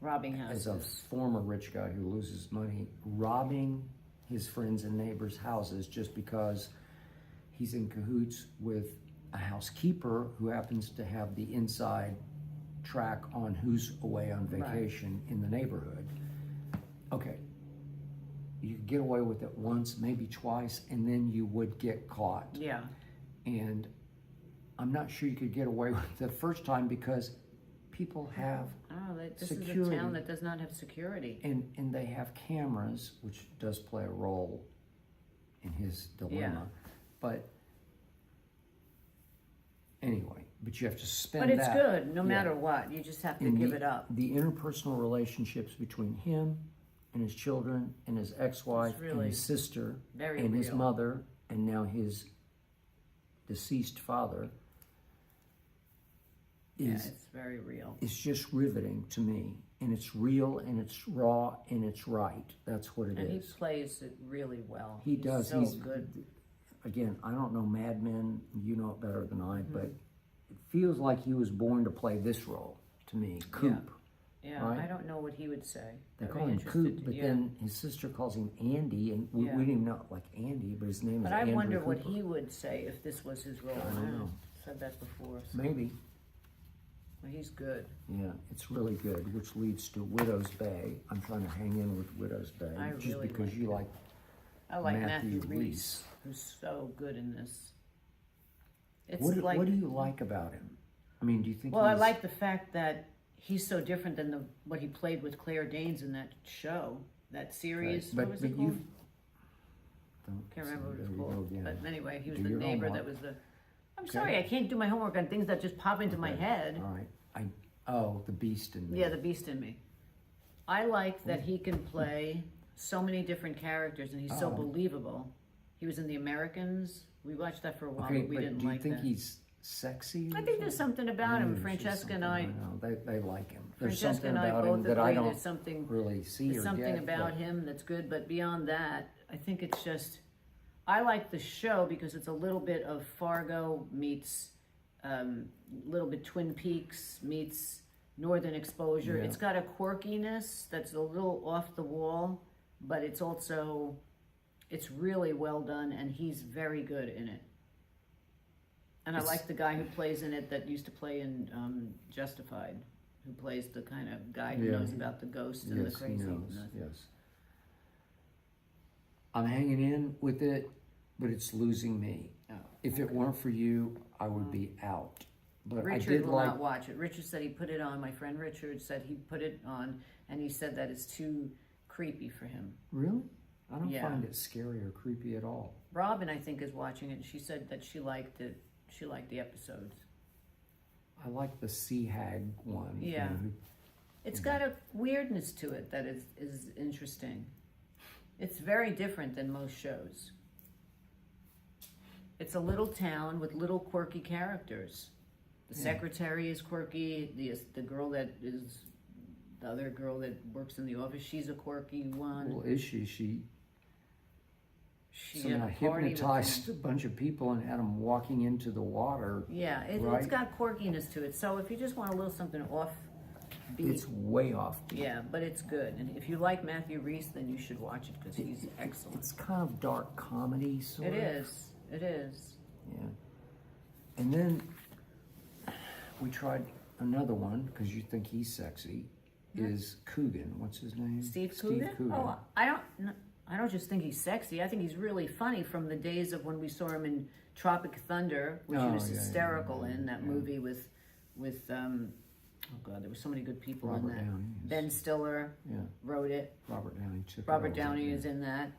Robbing as a houses. former rich guy who loses money, robbing his friends and neighbors' houses just because he's in cahoots with a housekeeper who happens to have the inside track on who's away on vacation in the neighborhood. Okay, you could get away with it once, maybe twice, and then you would get caught. Yeah. And I'm not sure you could get away with it the first time because people have This is a security. town that does not have security. and they have cameras, which does play a role in his dilemma. But anyway, but you have to spend But it's that. good, no Yeah. matter what. You just have to And give it up. The interpersonal relationships between him and his children and his ex-wife It's and really his sister very and his real. mother and now his deceased father Yeah, is it's very real. it's just riveting to me. And it's real and it's raw and it's right. That's what it And he is. plays it really well. He does. So He's good. Again, I don't know Mad Men. You know it better than I, Mm-hmm. but it feels like he was born to play this role to me. Coop. Yeah, right? I don't know what he would say. They I'd call be him interested Coop, to- but yeah. then his sister calls him Andy, and we Yeah. didn't even know like Andy, but his name But is I Andrew wonder what Cooper. he would say if this was his role. I don't know. Said that before. So. Maybe. Well, he's good. Yeah, it's really good, which leads to Widow's Bay. I'm trying to hang in with Widow's Bay I just really because like you it. like I like Matthew Matthew Rhys. Rhys, who's so good in this. It's What like, do you like about him? I mean, do you think well, I he's, like the fact that he's so different than what he played with Claire Danes in that show, that series. Right, What was but it called? Can't Can't remember what it was there you called. go again. But anyway, he was Do the your neighbor homework. that was the. I'm sorry, I can't do my homework on things that just pop into my Okay. head. All right. The Beast in me. Yeah, the beast in me. I like that he can play so many different characters and he's so Oh. believable. He was in The Americans. We watched that for a while, Okay, but we but didn't do you like think that. he's sexy? I think there's something about him. There's just Francesca and something, I, know. They like him. There's Francesca something and I about both him that I agree. don't There's something. really see There's or something get. about but- him that's good, but beyond that, I think it's just. I like the show because it's a little bit of Fargo meets, little bit Twin Peaks meets Northern Exposure. Yeah. It's got a quirkiness that's a little off the wall, but it's also, it's really well done, and he's very good in it. And I like the guy who plays in it that used to play in Justified, who plays the kind of guy who knows about the ghosts and the Yes, he crazy. knows. Yes. I'm hanging in with it, but it's losing me. Oh, If it weren't for you, I would be out. But I Richard did will like. not watch it. Richard said he put it on. My friend Richard said he put it on, and he said that it's too creepy for him. Really? I don't Yeah. find it scary or creepy at all. Robin, I think, is watching it, and she said that she liked it. She liked the episodes. I like the sea hag one. Yeah. who- It's got a weirdness to it that is interesting. It's very different than most shows. It's a little town with little quirky characters. The secretary is quirky. The girl that is the other girl that works in the office, she's a quirky one. Well, is she? She She somehow had a party with hypnotized a bunch of people and had them walking into the water. Yeah, it's right? got quirkiness to it. So if you just want a little something off beat, It's way off. yeah, but it's good. And if you like Matthew Rhys, then you should watch it because he's excellent. It's kind of dark comedy, sort It of. is. It is. Yeah. And then we tried another one because you think he's sexy. Is Coogan? What's his name? Steve Coogan? Oh, I don't just think he's sexy. I think he's really funny from the days of when we saw him in Tropic Thunder, which he was hysterical in that movie with oh God, there were so many good people Robert in that. Downey, yes. Ben Stiller wrote it. Robert Downey took it Robert over, Downey yeah. is in that.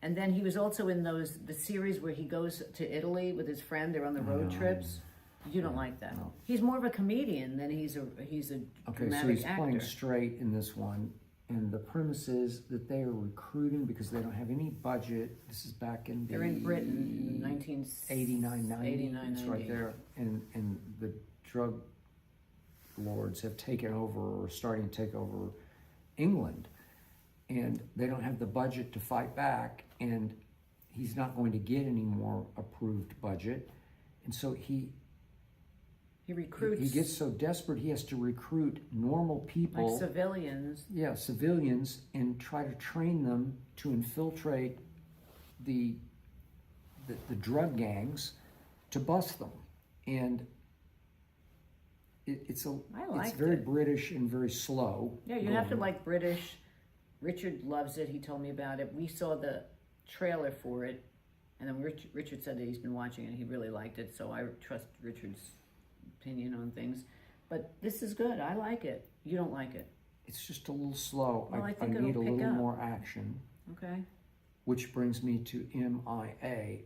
And then he was also in the series where he goes to Italy with his friend. They're on the road trips. You don't like that. No. He's more of a comedian than he's a Okay, so dramatic he's actor. playing straight in this one, and the premise is that they are recruiting because they don't have any budget. This is back in They're in Britain in 89, 90. 89, It's right there, and the drug lords have taken over or starting to take over England, and they don't have the budget to fight back, and he's not going to get any more approved budget, and so he recruits he gets so desperate he has to recruit normal people, like civilians. yeah, civilians, and try to train them to infiltrate the drug gangs to bust them, and it's very it. British and very slow. Yeah, you have to like British. Richard loves it. He told me about it. We saw the trailer for it, and then Richard said that he's been watching it. He really liked it, so I trust Richard's opinion on things. But this is good. I like it. You don't like it. It's just a little slow. Well, I I think need a it'll little pick up. more action. Okay. Which brings me to MIA.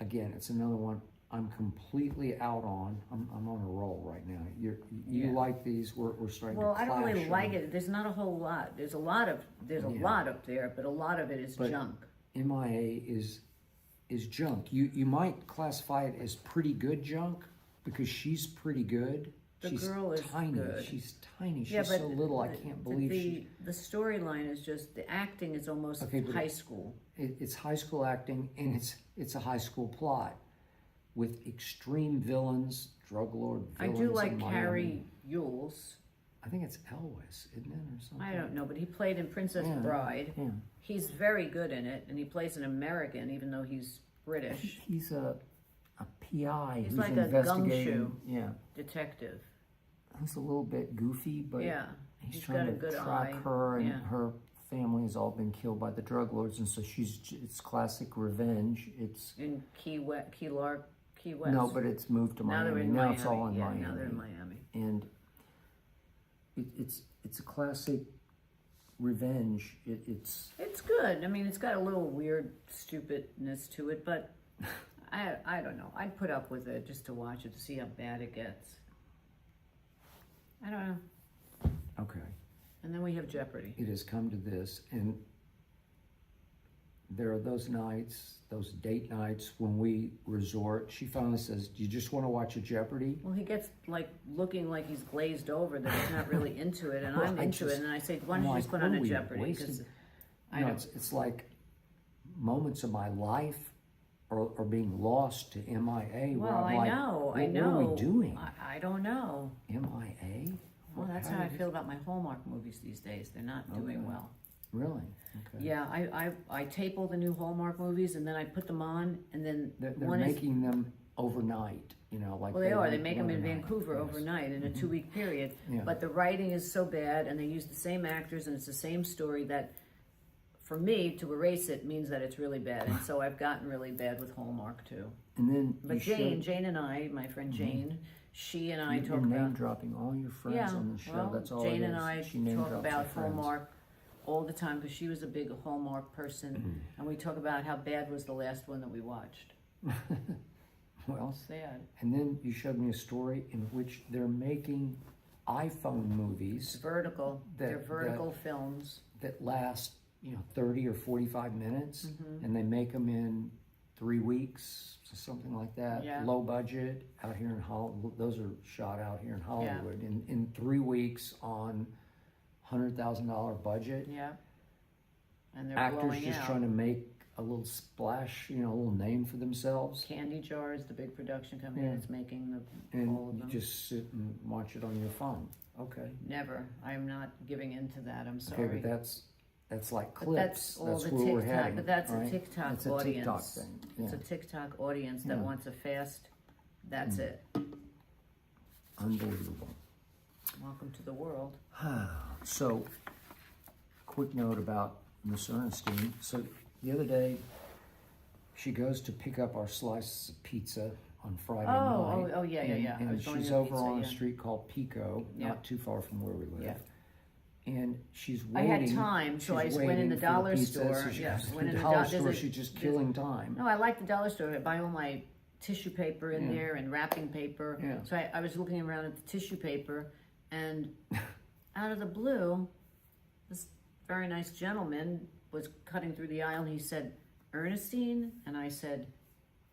Again, it's another one I'm completely out on. I'm on a roll right now. You like these? We're starting to Well, clash. I don't really like it. There's not a whole lot. There's a lot up there, but a lot of it is junk. MIA is junk. You might classify it as pretty good junk because she's pretty good. She's girl is tiny. good. She's tiny. She's Yeah, but so little. I can't believe the storyline is just the acting is almost high school. It's high school acting, and it's a high school plot with extreme villains, drug lord villains. I do like in Miami. Harry Yules. I think it's Elwes, isn't it, or something? I don't know, but he played in Princess Bride. Yeah. He's very good in it, and he plays an American, even though he's British He's a PI He's who's like a investigating. gumshoe. Detective. He's a little bit goofy, but Yeah, he's he's trying got a to good track eye. her, and Yeah. her family has all been killed by the drug lords, and so it's classic revenge. It's In Key West. no, but it's moved to Now Miami. they're in Now Miami. it's all in yeah, Miami. now they're in Miami. And it's a classic revenge. It's It's good. I mean, it's got a little weird stupidness to it, but I don't know. I'd put up with it just to watch it to see how bad it gets. I don't know. okay. And then we have Jeopardy. It has come to this, and there are those nights, those date nights when we resort. She finally says, "Do you just want to watch a Jeopardy?" Well, he gets like looking like he's glazed over that he's not really into it, and Well, I'm into it, and I say, "Why don't you just put on a Jeopardy?" Because I No, don't. it's like moments of my life are being lost to MIA. Where Well, I'm I like, know. What are we doing? I don't know. MIA? Well, that's how I feel about my Hallmark movies these days. They're not doing well. Really? Okay. Yeah, I tape all the new Hallmark movies and then I put them on, and then They're one making them overnight, like well, they are. They make make them in overnight. Vancouver Yes. overnight in a 2-week period. Yeah. But the writing is so bad, and they use the same actors, and it's the same story that, for me, to erase it means that it's really bad. And so I've gotten really bad with Hallmark too. And then But Jane and I, my friend Jane, she and I you're talk name about dropping all your friends on the show. well, That's all Jane it is. and I She name talk drops about her friends. Hallmark all the time because she was a big Hallmark person, and we talk about how bad was the last one that we watched. Well, Sad. and then you showed me a story in which they're making iPhone It's movies vertical. They're That- vertical films. that last 30 or 45 minutes, Mm-hmm. and they make them in 3 weeks, something like that. Yeah. Low budget out here in Hollywood. Those are shot out here in Hollywood in 3 weeks on $100,000 budget. Yeah. And they're Actors blowing just out. trying to make a little splash, a little name for themselves, Candy Jar is the big production company Yeah. that's making and all of you them. just sit and watch it on your phone. Okay. Never. I am not giving in to that. I'm Okay, sorry. but that's like But clips. that's all the where we're TikTok. heading. But that's right? a TikTok It's a audience. TikTok thing. It's Yeah. a TikTok audience that Yeah. wants a fast. That's it. Unbelievable. Welcome to the world. So, quick note about Miss Ernestine. So, the other day, she goes to pick up our slices of pizza on Friday night. Oh, yeah. I And was going she's to over pizza, on yeah. a street called Pico, Yeah. not too far from where we live. Yeah. And she's I waiting. had time, so I she's just went in the waiting for dollar pizza, store. So she Yeah, goes to went in the the dollar there's store. a- She's just there's- killing time. No, I like the dollar store. I buy all my tissue paper in Yeah. there and wrapping paper. Yeah. So I was looking around at the tissue paper, and out of the blue, this very nice gentleman was cutting through the aisle, and he said, "Ernestine?" And I said,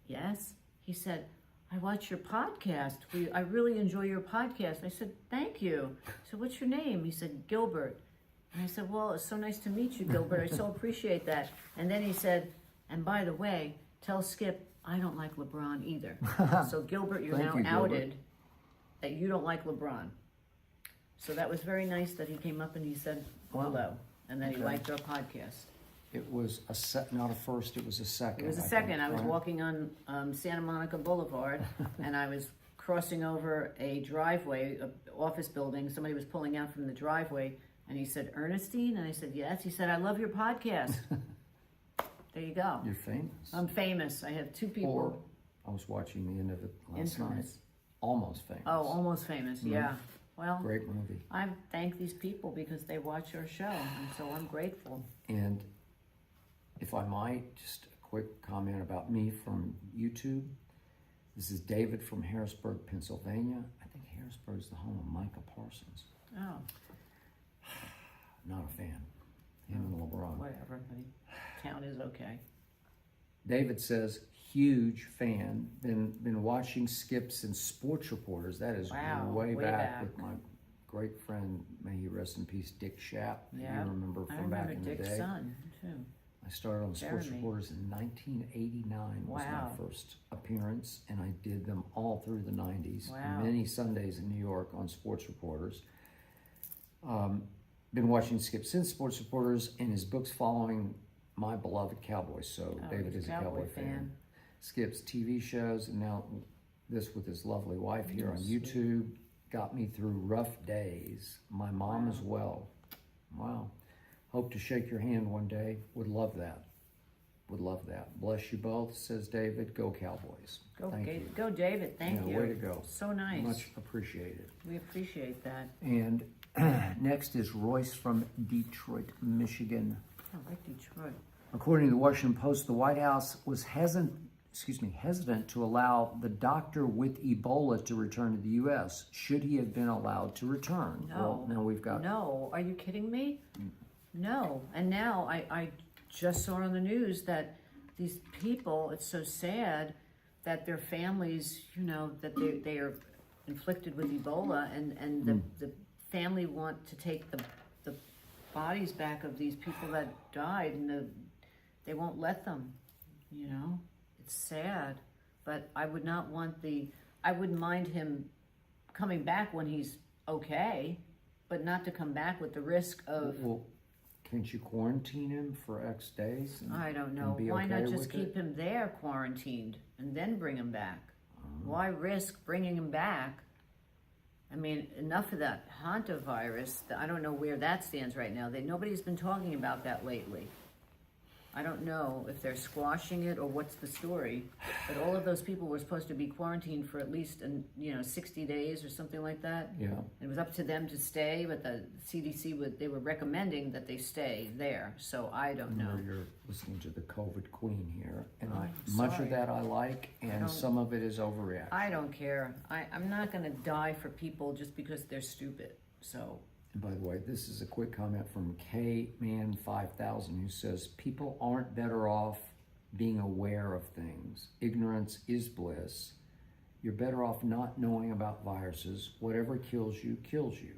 "Yes." He said, "I watch your podcast. I really enjoy your podcast." I said, "Thank you." So what's your name? He said, "Gilbert." And I said, "Well, it's so nice to meet you, Gilbert. I so appreciate that." And then he said, "And by the way, tell Skip I don't like LeBron either." So Gilbert, you're Thank now you, Gilbert. outed that you don't like LeBron. So that was very nice that he came up and he said hello, and that he Okay. liked our podcast. It was not a first, it was a second. It was a I second. think, I was right? walking on Santa Monica Boulevard, and I was crossing over a driveway, an office building. Somebody was pulling out from the driveway, and he said, "Ernestine?" And I said, "Yes." He said, "I love your podcast." There you go. You're famous. I'm famous. I have 2 people. Or I was watching the end of it last night. Infamous. Almost famous. Oh, almost famous. Yeah. Well, Great movie. I thank these people because they watch our show, and so I'm grateful. And if I might, just a quick comment about me from YouTube. This is David from Harrisburg, Pennsylvania. I think Harrisburg is the home of Micah Parsons. Oh, Not a fan. Him and LeBron. whatever. Honey. Town is okay. David says, huge fan. Been watching Skip since Sports Reporters. That is Wow, way way back back. with my great friend, may he rest in peace, Dick Schaap. that Yeah. You remember I from back remember in Dick's the day. son too. I started on Sports Jeremy. Reporters in 1989 was Wow. my first appearance, and I did them all through the 90s. Wow. Many Sundays in New York on Sports Reporters. Been watching Skip since Sports Reporters, and his books following my beloved Cowboys. So Oh, David he's is a Cowboy fan. Skip's TV shows, and now this with his lovely wife here on sweet. YouTube, got me through rough days. My mom as well. Wow. Hope to shake your hand one day. Would love that. Would love that. Bless you both, says David. Go Cowboys. Thank you. Go, David. Thank Yeah, you. way to go. So nice. Much appreciated. We appreciate that. And next is Royce from Detroit, Michigan. I like Detroit. According to the Washington Post, the White House was hesitant to allow the doctor with Ebola to return to the U.S. Should he have been allowed to return? No. Well, now we've got... No. Are you kidding me? No. And now I just saw on the news that these people, it's so sad that their families, that they are inflicted with Ebola, and the family want to take the bodies back of these people that died, and they won't let them, It's sad, but I wouldn't mind him coming back when he's okay, but not to come back with the risk of. Well, can't you quarantine him for X days? I don't know. Why not just keep him there quarantined and then bring him back? Why risk bringing him back? I mean, enough of that hantavirus. I don't know where that stands right now. Nobody's been talking about that lately. I don't know if they're squashing it or what's the story, but all of those people were supposed to be quarantined for at least 60 days or something like that. Yeah. It was up to them to stay, but the CDC they were recommending that they stay there. So I don't know. You're listening to the COVID queen here, and sorry. much of that I like, and some of it is overreaction. I don't care. I'm not going to die for people just because they're stupid. So. And by the way, this is a quick comment from KMan5000 who says, people aren't better off being aware of things. Ignorance is bliss. You're better off not knowing about viruses. Whatever kills you,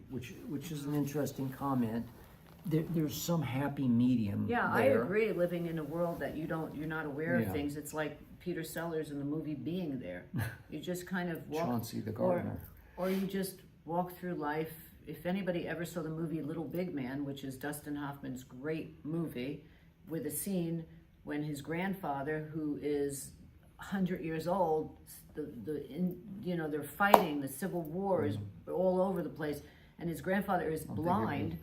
which is an interesting comment. There's some happy medium Yeah, there. I agree. Living in a world that you're not aware of things. It's like Peter Sellers in the movie Being There. You just kind of walk. Chauncey the gardener. Or you just walk through life. If anybody ever saw the movie Little Big Man, which is Dustin Hoffman's great movie, with a scene when his grandfather, who is 100 years old, they're fighting, the Civil War is all over the place, and his grandfather is blind.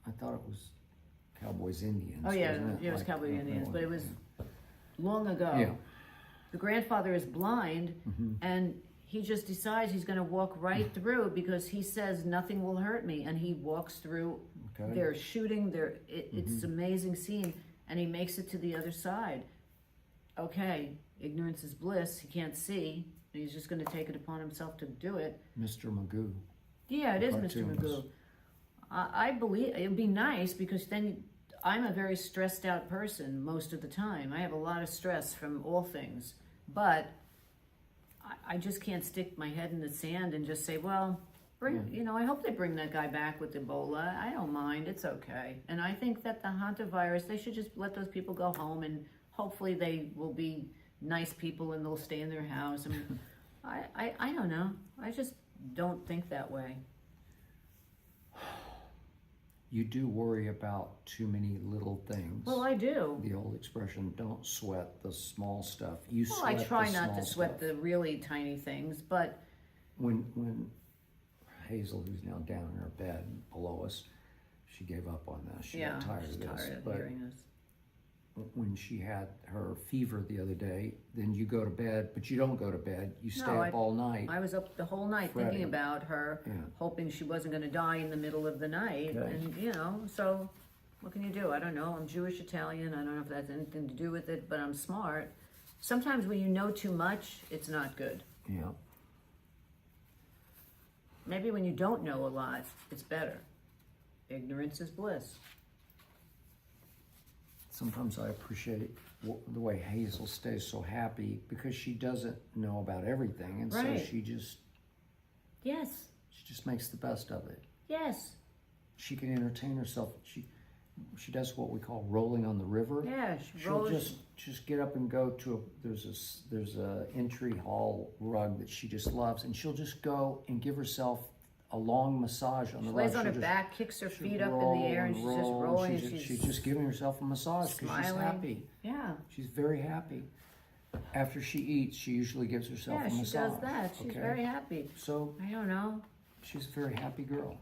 I thought it was Cowboys Indians. Oh yeah, wasn't it was Cowboy Indians, but it was long ago. Yeah. The grandfather is blind, and he just decides he's going to walk right through because he says nothing will hurt me, and he walks through. Okay. They're shooting. It's an amazing scene, and he makes it to the other side. Okay, ignorance is bliss. He can't see, and he's just going to take it upon himself to do it. Mr. Magoo. Yeah, it is Mr. Cartoons. Magoo. I believe it would be nice because then I'm a very stressed out person most of the time. I have a lot of stress from all things, but I just can't stick my head in the sand and just say, well, I hope they bring that guy back with Ebola. I don't mind. It's okay. And I think that the hantavirus, they should just let those people go home, and hopefully they will be nice people and they'll stay in their house. I mean, I don't know. I just don't think that way. You do worry about too many little things. Well, I do. The old expression, don't sweat the small stuff. You Well, sweat I try the not small to sweat stuff. the really tiny things, but When Hazel, who's now down in her bed below us, she gave up on this. She got tired she's of this. tired of But hearing this. when she had her fever the other day, then you go to bed, but you don't go to bed. You stay up all night. I was up the whole night fretting. thinking about her, hoping she wasn't going to die in the middle of the night. Okay. And, so what can you do? I don't know. I'm Jewish Italian. I don't know if that's anything to do with it, but I'm smart. Sometimes when you know too much, it's not good. Yeah. Maybe when you don't know a lot, it's better. Ignorance is bliss. Sometimes I appreciate the way Hazel stays so happy because she doesn't know about everything, and Right. so she just makes the best of it. Yes. She can entertain herself. She does what we call rolling on the river. Yeah, She'll just get up and go to there's a entry hall rug that she just loves, and she'll just go and give herself a long massage on the She rug. lays on her She'll back, kicks her just feet up in roll the air, and she's just roll. rolling. And She's just giving herself a massage because she's smiling. happy. Yeah. She's very happy. After she eats, she usually gives herself Yeah, a she massage. does that. She's okay? very happy. So I don't know. she's a very happy girl.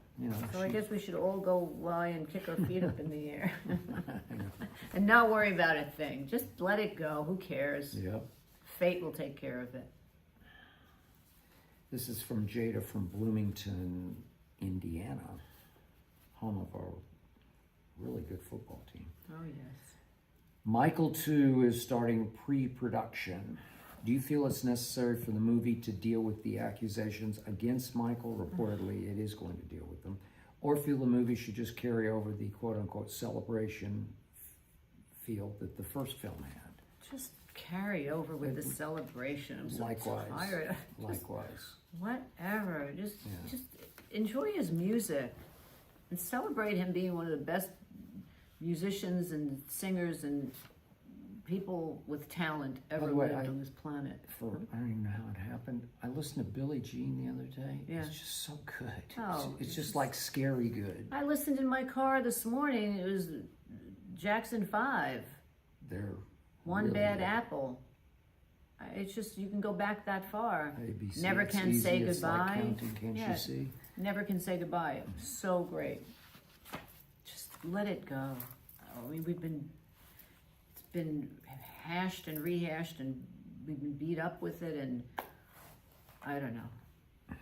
So I guess we should all go lie and kick our feet up in the air. And not worry about a thing. Just let it go. Who cares? Yep. Fate will take care of it. This is from Jada from Bloomington, Indiana, home of our really good football team. Oh, yes. Michael 2 is starting pre-production. Do you feel it's necessary for the movie to deal with the accusations against Michael? Reportedly, it is going to deal with them. Or feel the movie should just carry over the quote-unquote celebration feel that the first film had? Just carry over with the celebration. I'm so Likewise. tired. Likewise. Whatever. Just enjoy his music and celebrate him being one of the best musicians and singers and people with talent ever By the way, lived on this planet. I don't even know how it happened. I listened to Billie Jean the other day. Yeah. It's just so good. Oh, it's just like scary good. I listened in my car this morning. It was Jackson 5. They're One really Bad good. Apple. It's just, you can go back that far. ABC, Never it's Can easy, Say it's like Goodbye. counting, can't Yeah. you see? Never Can Say Goodbye. So great. Just let it go. I mean, it's been hashed and rehashed, and we've been beat up with it, and I don't know.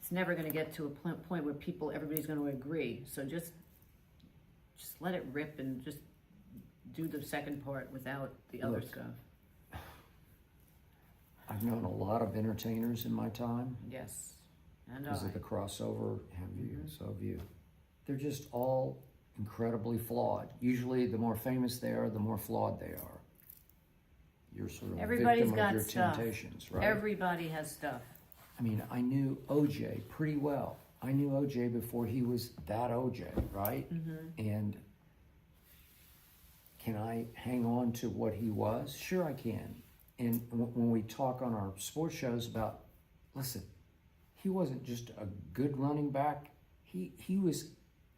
It's never going to get to a point where everybody's going to agree. So just let it rip and just do the second part without the other Look, stuff. I've known a lot of entertainers in my time Yes. And because of the crossover. So have you. They're just all incredibly flawed. Usually, the more famous they are, the more flawed they are. You're sort of Everybody's victim got of your stuff. temptations, right? Everybody has stuff. I mean, I knew OJ pretty well. I knew OJ before he was that OJ, right? And can I hang on to what he was? Sure, I can. And when we talk on our sports shows about, listen, he wasn't just a good running back. He was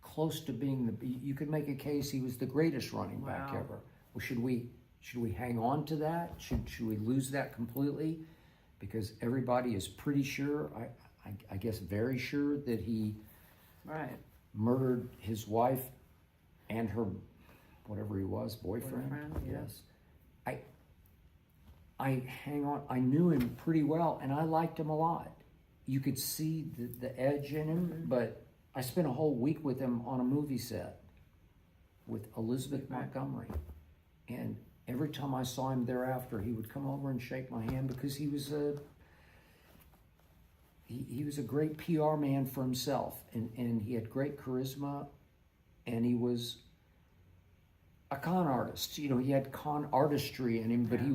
close to being you could make a case he was the greatest running back Wow. ever. Well, should we hang on to that? Should we lose that completely? Because everybody is pretty sure, I guess very sure, that he Right. murdered his wife and her, whatever he was, boyfriend. Yeah. Yes. I hang on. I knew him pretty well, and I liked him a lot. You could see the edge in him, but I spent a whole week with him on a movie set with Elizabeth Montgomery, and every time I saw him thereafter, he would come over and shake my hand because he was a great PR man for himself, and he had great charisma, and he was a con artist. You know, he had con artistry in him, but he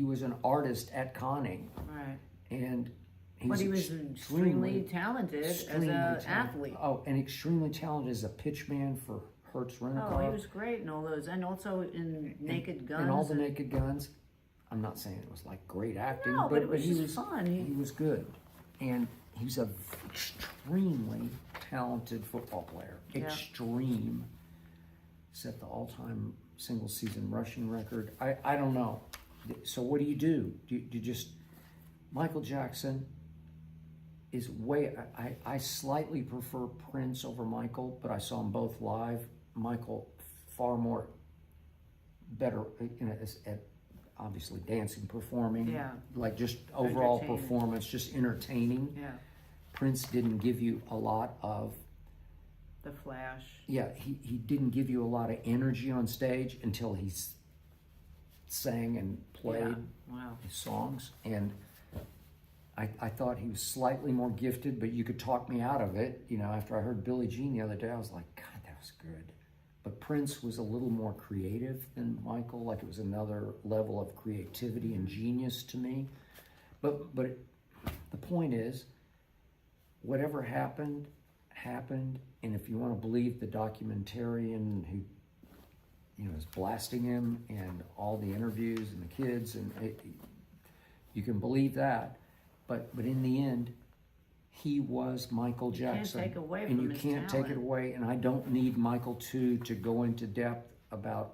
was an artist at conning, Right. and he But was he was extremely talented as an athlete. Oh, and extremely talented as a pitch man for Hertz Rent-A-Car. Oh, he was great in all those, and also in Naked Guns. And all the Naked Guns. I'm not saying it was like great acting, No, but it was he just was fun. He was good, and he was a extremely talented football player. Yeah. Extreme. Set the all-time single-season rushing record. I don't know. So what do? Do you just Michael Jackson is way. I slightly prefer Prince over Michael, but I saw them both live. Michael far more better, at obviously dancing, performing, Yeah. like just overall Entertaining. performance, just entertaining. Yeah. Prince didn't give you a lot of. The Flash. Yeah, he didn't give you a lot of energy on stage until he sang and played Yeah. Wow. his songs, and I thought he was slightly more gifted, but you could talk me out of it. You know, after I heard Billie Jean the other day, I was like, God, that was good. But Prince was a little more creative than Michael. Like, it was another level of creativity and genius to me. But the point is, whatever happened, and if you want to believe the documentarian who, is blasting him and all the interviews and the kids, and you can believe that. But in the end, he was Michael Jackson. Can't take away and from you his can't take it talent. away. And I don't need Michael to go into depth about.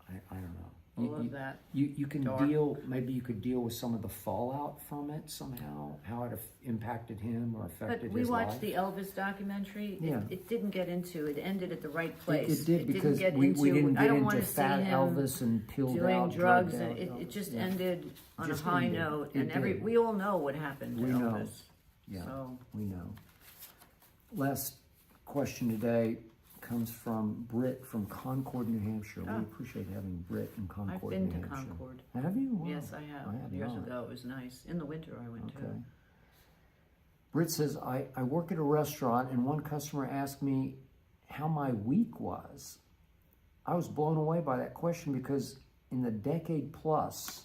I don't know. All of that. You can dark. maybe you could deal with some of the fallout from it somehow, how it impacted him or affected But we his watched life. the Elvis documentary. Yeah. It didn't get into. It ended at the right place. It did because didn't get we into, didn't I get don't into want to see fat him Elvis and pilled doing out, drugs. drugged And out it just yeah. ended on Just a high ended. note, It and did. we all know what happened to We know. Elvis. Yeah, So we know. Last question today comes from Britt from Concord, New Hampshire. We appreciate having Britt in Concord, I've been New to Hampshire. Concord. Have you? Wow. Yes, I have. Years ago, it was nice. In the winter, I went Okay. to. Britt says, I work at a restaurant and one customer asked me how my week was. I was blown away by that question because in the decade plus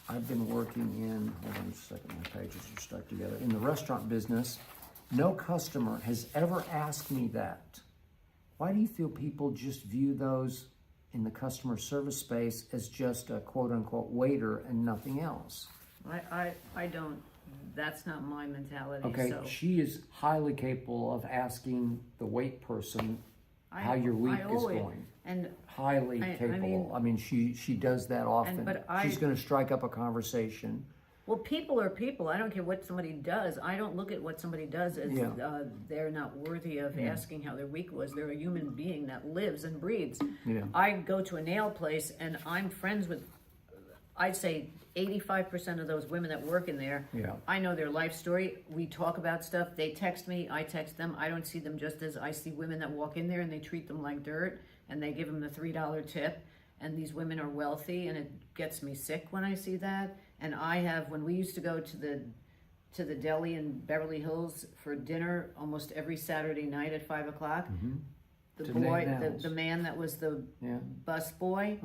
I've been working in, hold on just a second, my pages are stuck together, in the restaurant business, no customer has ever asked me that. Why do you feel people just view those in the customer service space as just a quote unquote waiter and nothing else? I don't, that's not my mentality, Okay, so. she is highly capable of asking the wait person how your week is going. And Highly capable. I mean, she does that often. She's going to strike up a conversation. well, people are people. I don't care what somebody does. I don't look at what somebody does as they're not worthy of asking how their week was. They're a human being that lives and breathes. Yeah. I go to a nail place and I'm friends with, I'd say 85% of those women that work in there. Yeah. I know their life story. We talk about stuff. They text me. I text them. I don't see them just as I see women that walk in there and they treat them like dirt and they give them the $3 tip. And these women are wealthy, and it gets me sick when I see that. And when we used to go to the deli in Beverly Hills for dinner almost every Saturday night at 5 o'clock, the man that was the bus boy,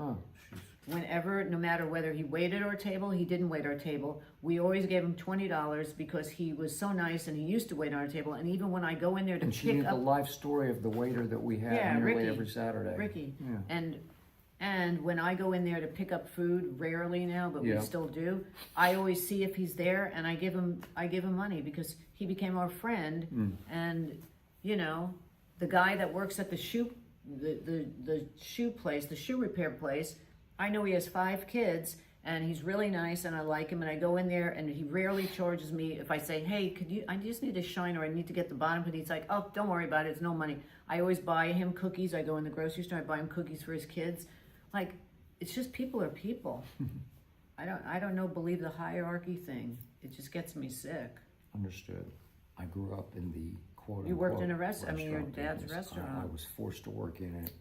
whenever, no matter whether he waited our table, he didn't wait our table, we always gave him $20 because he was so nice and he used to wait on our table. And even when I go in there to and she pick knew up the life story of the waiter that we had nearly every Saturday. Ricky. Yeah. And when I go in there to pick up food, rarely now, but we still do, I always see if he's there and I give him money because he became our friend. And you know, the guy that works at the shoe place, the shoe repair place, I know he has 5 kids and he's really nice and I like him, and I go in there and he rarely charges me if I say, hey, I just need a shine or I need to get the bottom, but he's like, oh, don't worry about it, it's no money. I always buy him cookies. I go in the grocery store, I buy him cookies for his kids. Like, it's just people are people. I don't know, believe the hierarchy thing. It just gets me sick. Understood. I grew up in the quote-unquote You worked in a restaurant, I mean, your dad's business. restaurant. I was forced to work in it.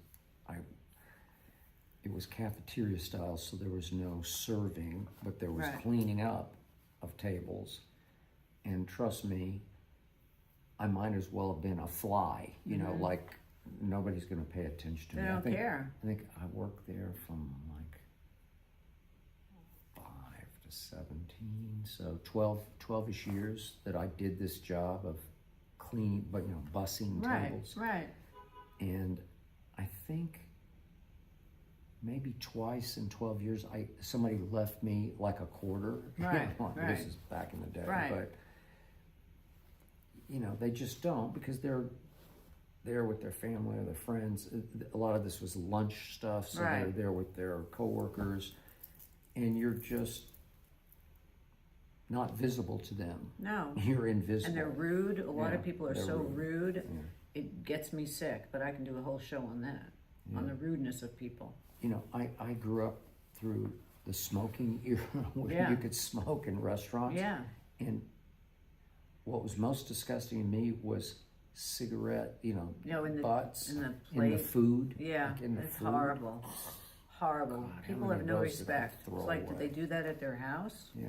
It was cafeteria style, so there was no serving, but there was cleaning up of tables. And trust me, I might as well have been a fly, you know, like nobody's going to pay attention to me. They don't care. I think I worked there from like 5 to 17, so 12-ish years that I did this job of cleaning, but bussing tables. Right. And I think maybe twice in 12 years, somebody left me like a quarter. Right. This is back in the day, Right. but they just don't, because they're there with their family or their friends. A lot of this was lunch stuff, so they're there with their coworkers, and you're just not visible to them. No. You're invisible. And they're rude. A lot of people are so rude. Yeah. It gets me sick, but I can do a whole show on that, on the rudeness of people. I grew up through the smoking era where you could smoke in restaurants. Yeah. And what was most disgusting to me was cigarette, butts in the food. Yeah, like in the it's food. horrible. Horrible. God, People how many have no of those did I respect. throw It's like, away? did they do that at their house? Yeah.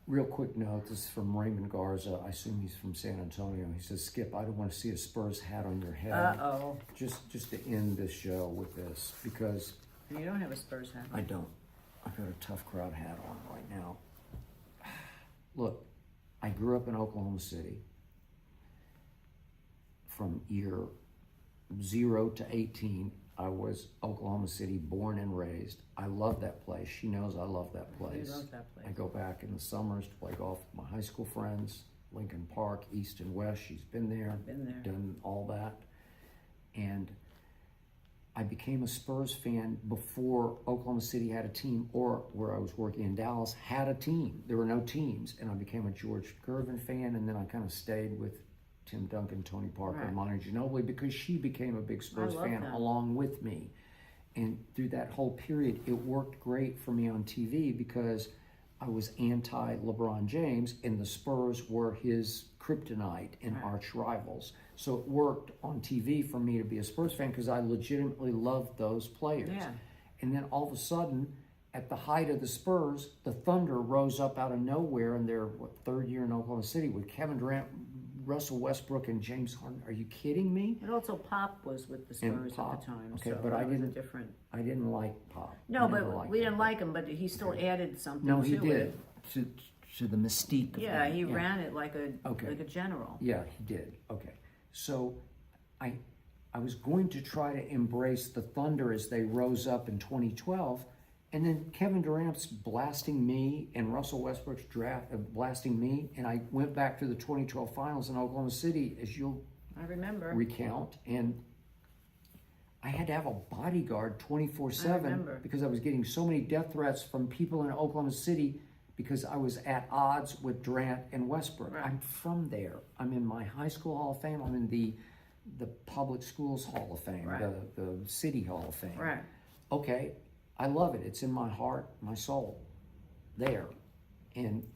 Real quick note, this is from Raymond Garza. I assume he's from San Antonio. He says, Skip, I don't want to see a Spurs hat on your head. Uh-oh. Just to end this show with this, because And you don't have a Spurs hat. I don't. I've got a tough crowd hat on right now. Look, I grew up in Oklahoma City from year 0 to 18. I was Oklahoma City born and raised. I love that place. She knows I love that place. You love that place. I go back in the summers to play golf with my high school friends, Lincoln Park, East and West. She's been there, done all that. And I became a Spurs fan before Oklahoma City had a team, or where I was working in Dallas had a team. There were no teams. And I became a George Gervin fan, and then I kind of stayed with Tim Duncan, Tony Parker, and Monty Ginobili, because she became a big Spurs fan along with me. And through that whole period, it worked great for me on TV because I was anti-LeBron James, and the Spurs were his kryptonite and arch rivals. So it worked on TV for me to be a Spurs fan because I legitimately loved those players. Yeah. And then all of a sudden, at the height of the Spurs, the Thunder rose up out of nowhere in their third year in Oklahoma City with Kevin Durant, Russell Westbrook, and James Harden. Are you kidding me? And also Pop was with the Spurs at the time. Okay, so but I didn't. Different... I didn't like Pop. No, but we didn't like him. But he still added something. No, he to did it. to the mystique. Of Yeah, him. he ran it like a general. Yeah, he did. Okay, so I was going to try to embrace the Thunder as they rose up in 2012, And then Kevin Durant's blasting me and Russell Westbrook's blasting me. And I went back to the 2012 finals in Oklahoma City, as you'll I remember. recount. And I had to have a bodyguard I 24/7 remember. because I was getting so many death threats from people in Oklahoma City because I was at odds with Durant and Westbrook. Right. I'm from there. I'm in my high school Hall of Fame. I'm in the public schools Hall of Fame, Right. the city Hall of Fame. Right. Okay, I love it. It's in my heart, my soul, there. And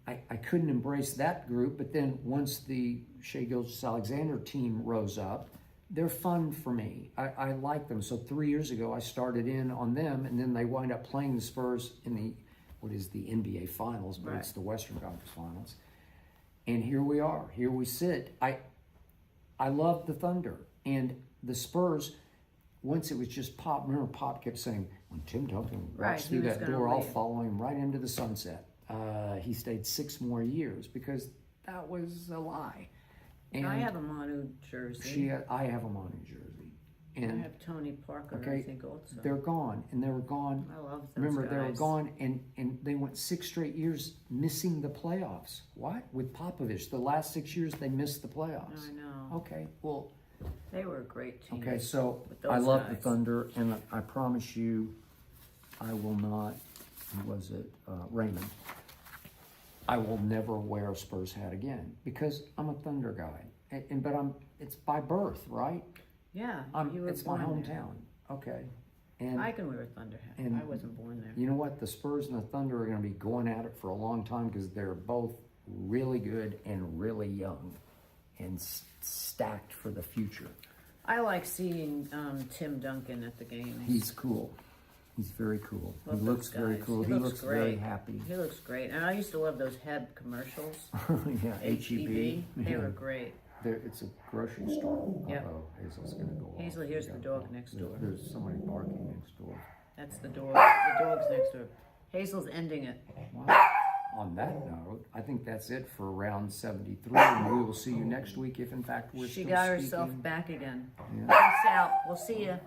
I couldn't embrace that group, but then once the Shea Gilgeous-Alexander team rose up, they're fun for me. I like them. So 3 years ago, I started in on them, and then they wind up playing the Spurs in what is the NBA Finals, but Right. it's the Western Conference Finals. And here we are. Here we sit. I love the Thunder. And the Spurs, once it was just Pop, remember Pop kept saying, when Tim Duncan Right, walks he through was that gonna door, I'll leave. follow him right into the sunset. He stayed 6 more years because that was a lie. And I have a Manu jersey. I have him on in Jersey. I And have Tony Parker, okay, I think, also. they're gone. And they were gone. I love those Remember, guys. they were gone, and they went 6 straight years missing the playoffs. What? With Popovich, the last 6 years they missed the playoffs. I know. Okay, well, They were a great team. okay, so with those I love the guys. Thunder, and I promise you, I will not, who was it, Raymond, I will never wear a Spurs hat again, because I'm a Thunder guy. But it's by birth, right? Yeah, you were It's my born there. hometown. Okay. And I can wear a Thunder hat. and I wasn't born there. you know what? The Spurs and the Thunder are going to be going at it for a long time because they're both really good and really young and stacked for the future. I like seeing Tim Duncan at the games. He's cool. He's very cool. Love he those looks very guys. cool. He looks very great. happy. He looks great. And I used to love those Heb commercials. Yeah, HEB. They Yeah. were great. It's a grocery store. Yep. Uh-oh, Hazel's going to go off. Hazel, here's the dog next door. There's somebody barking next door. That's the dog. The dog's next door. Hazel's ending it. Well, on that note, I think that's it for round 73, and we will see you next week if, in fact, we're She still got speaking. herself back again. Yeah. Peace out. We'll see you.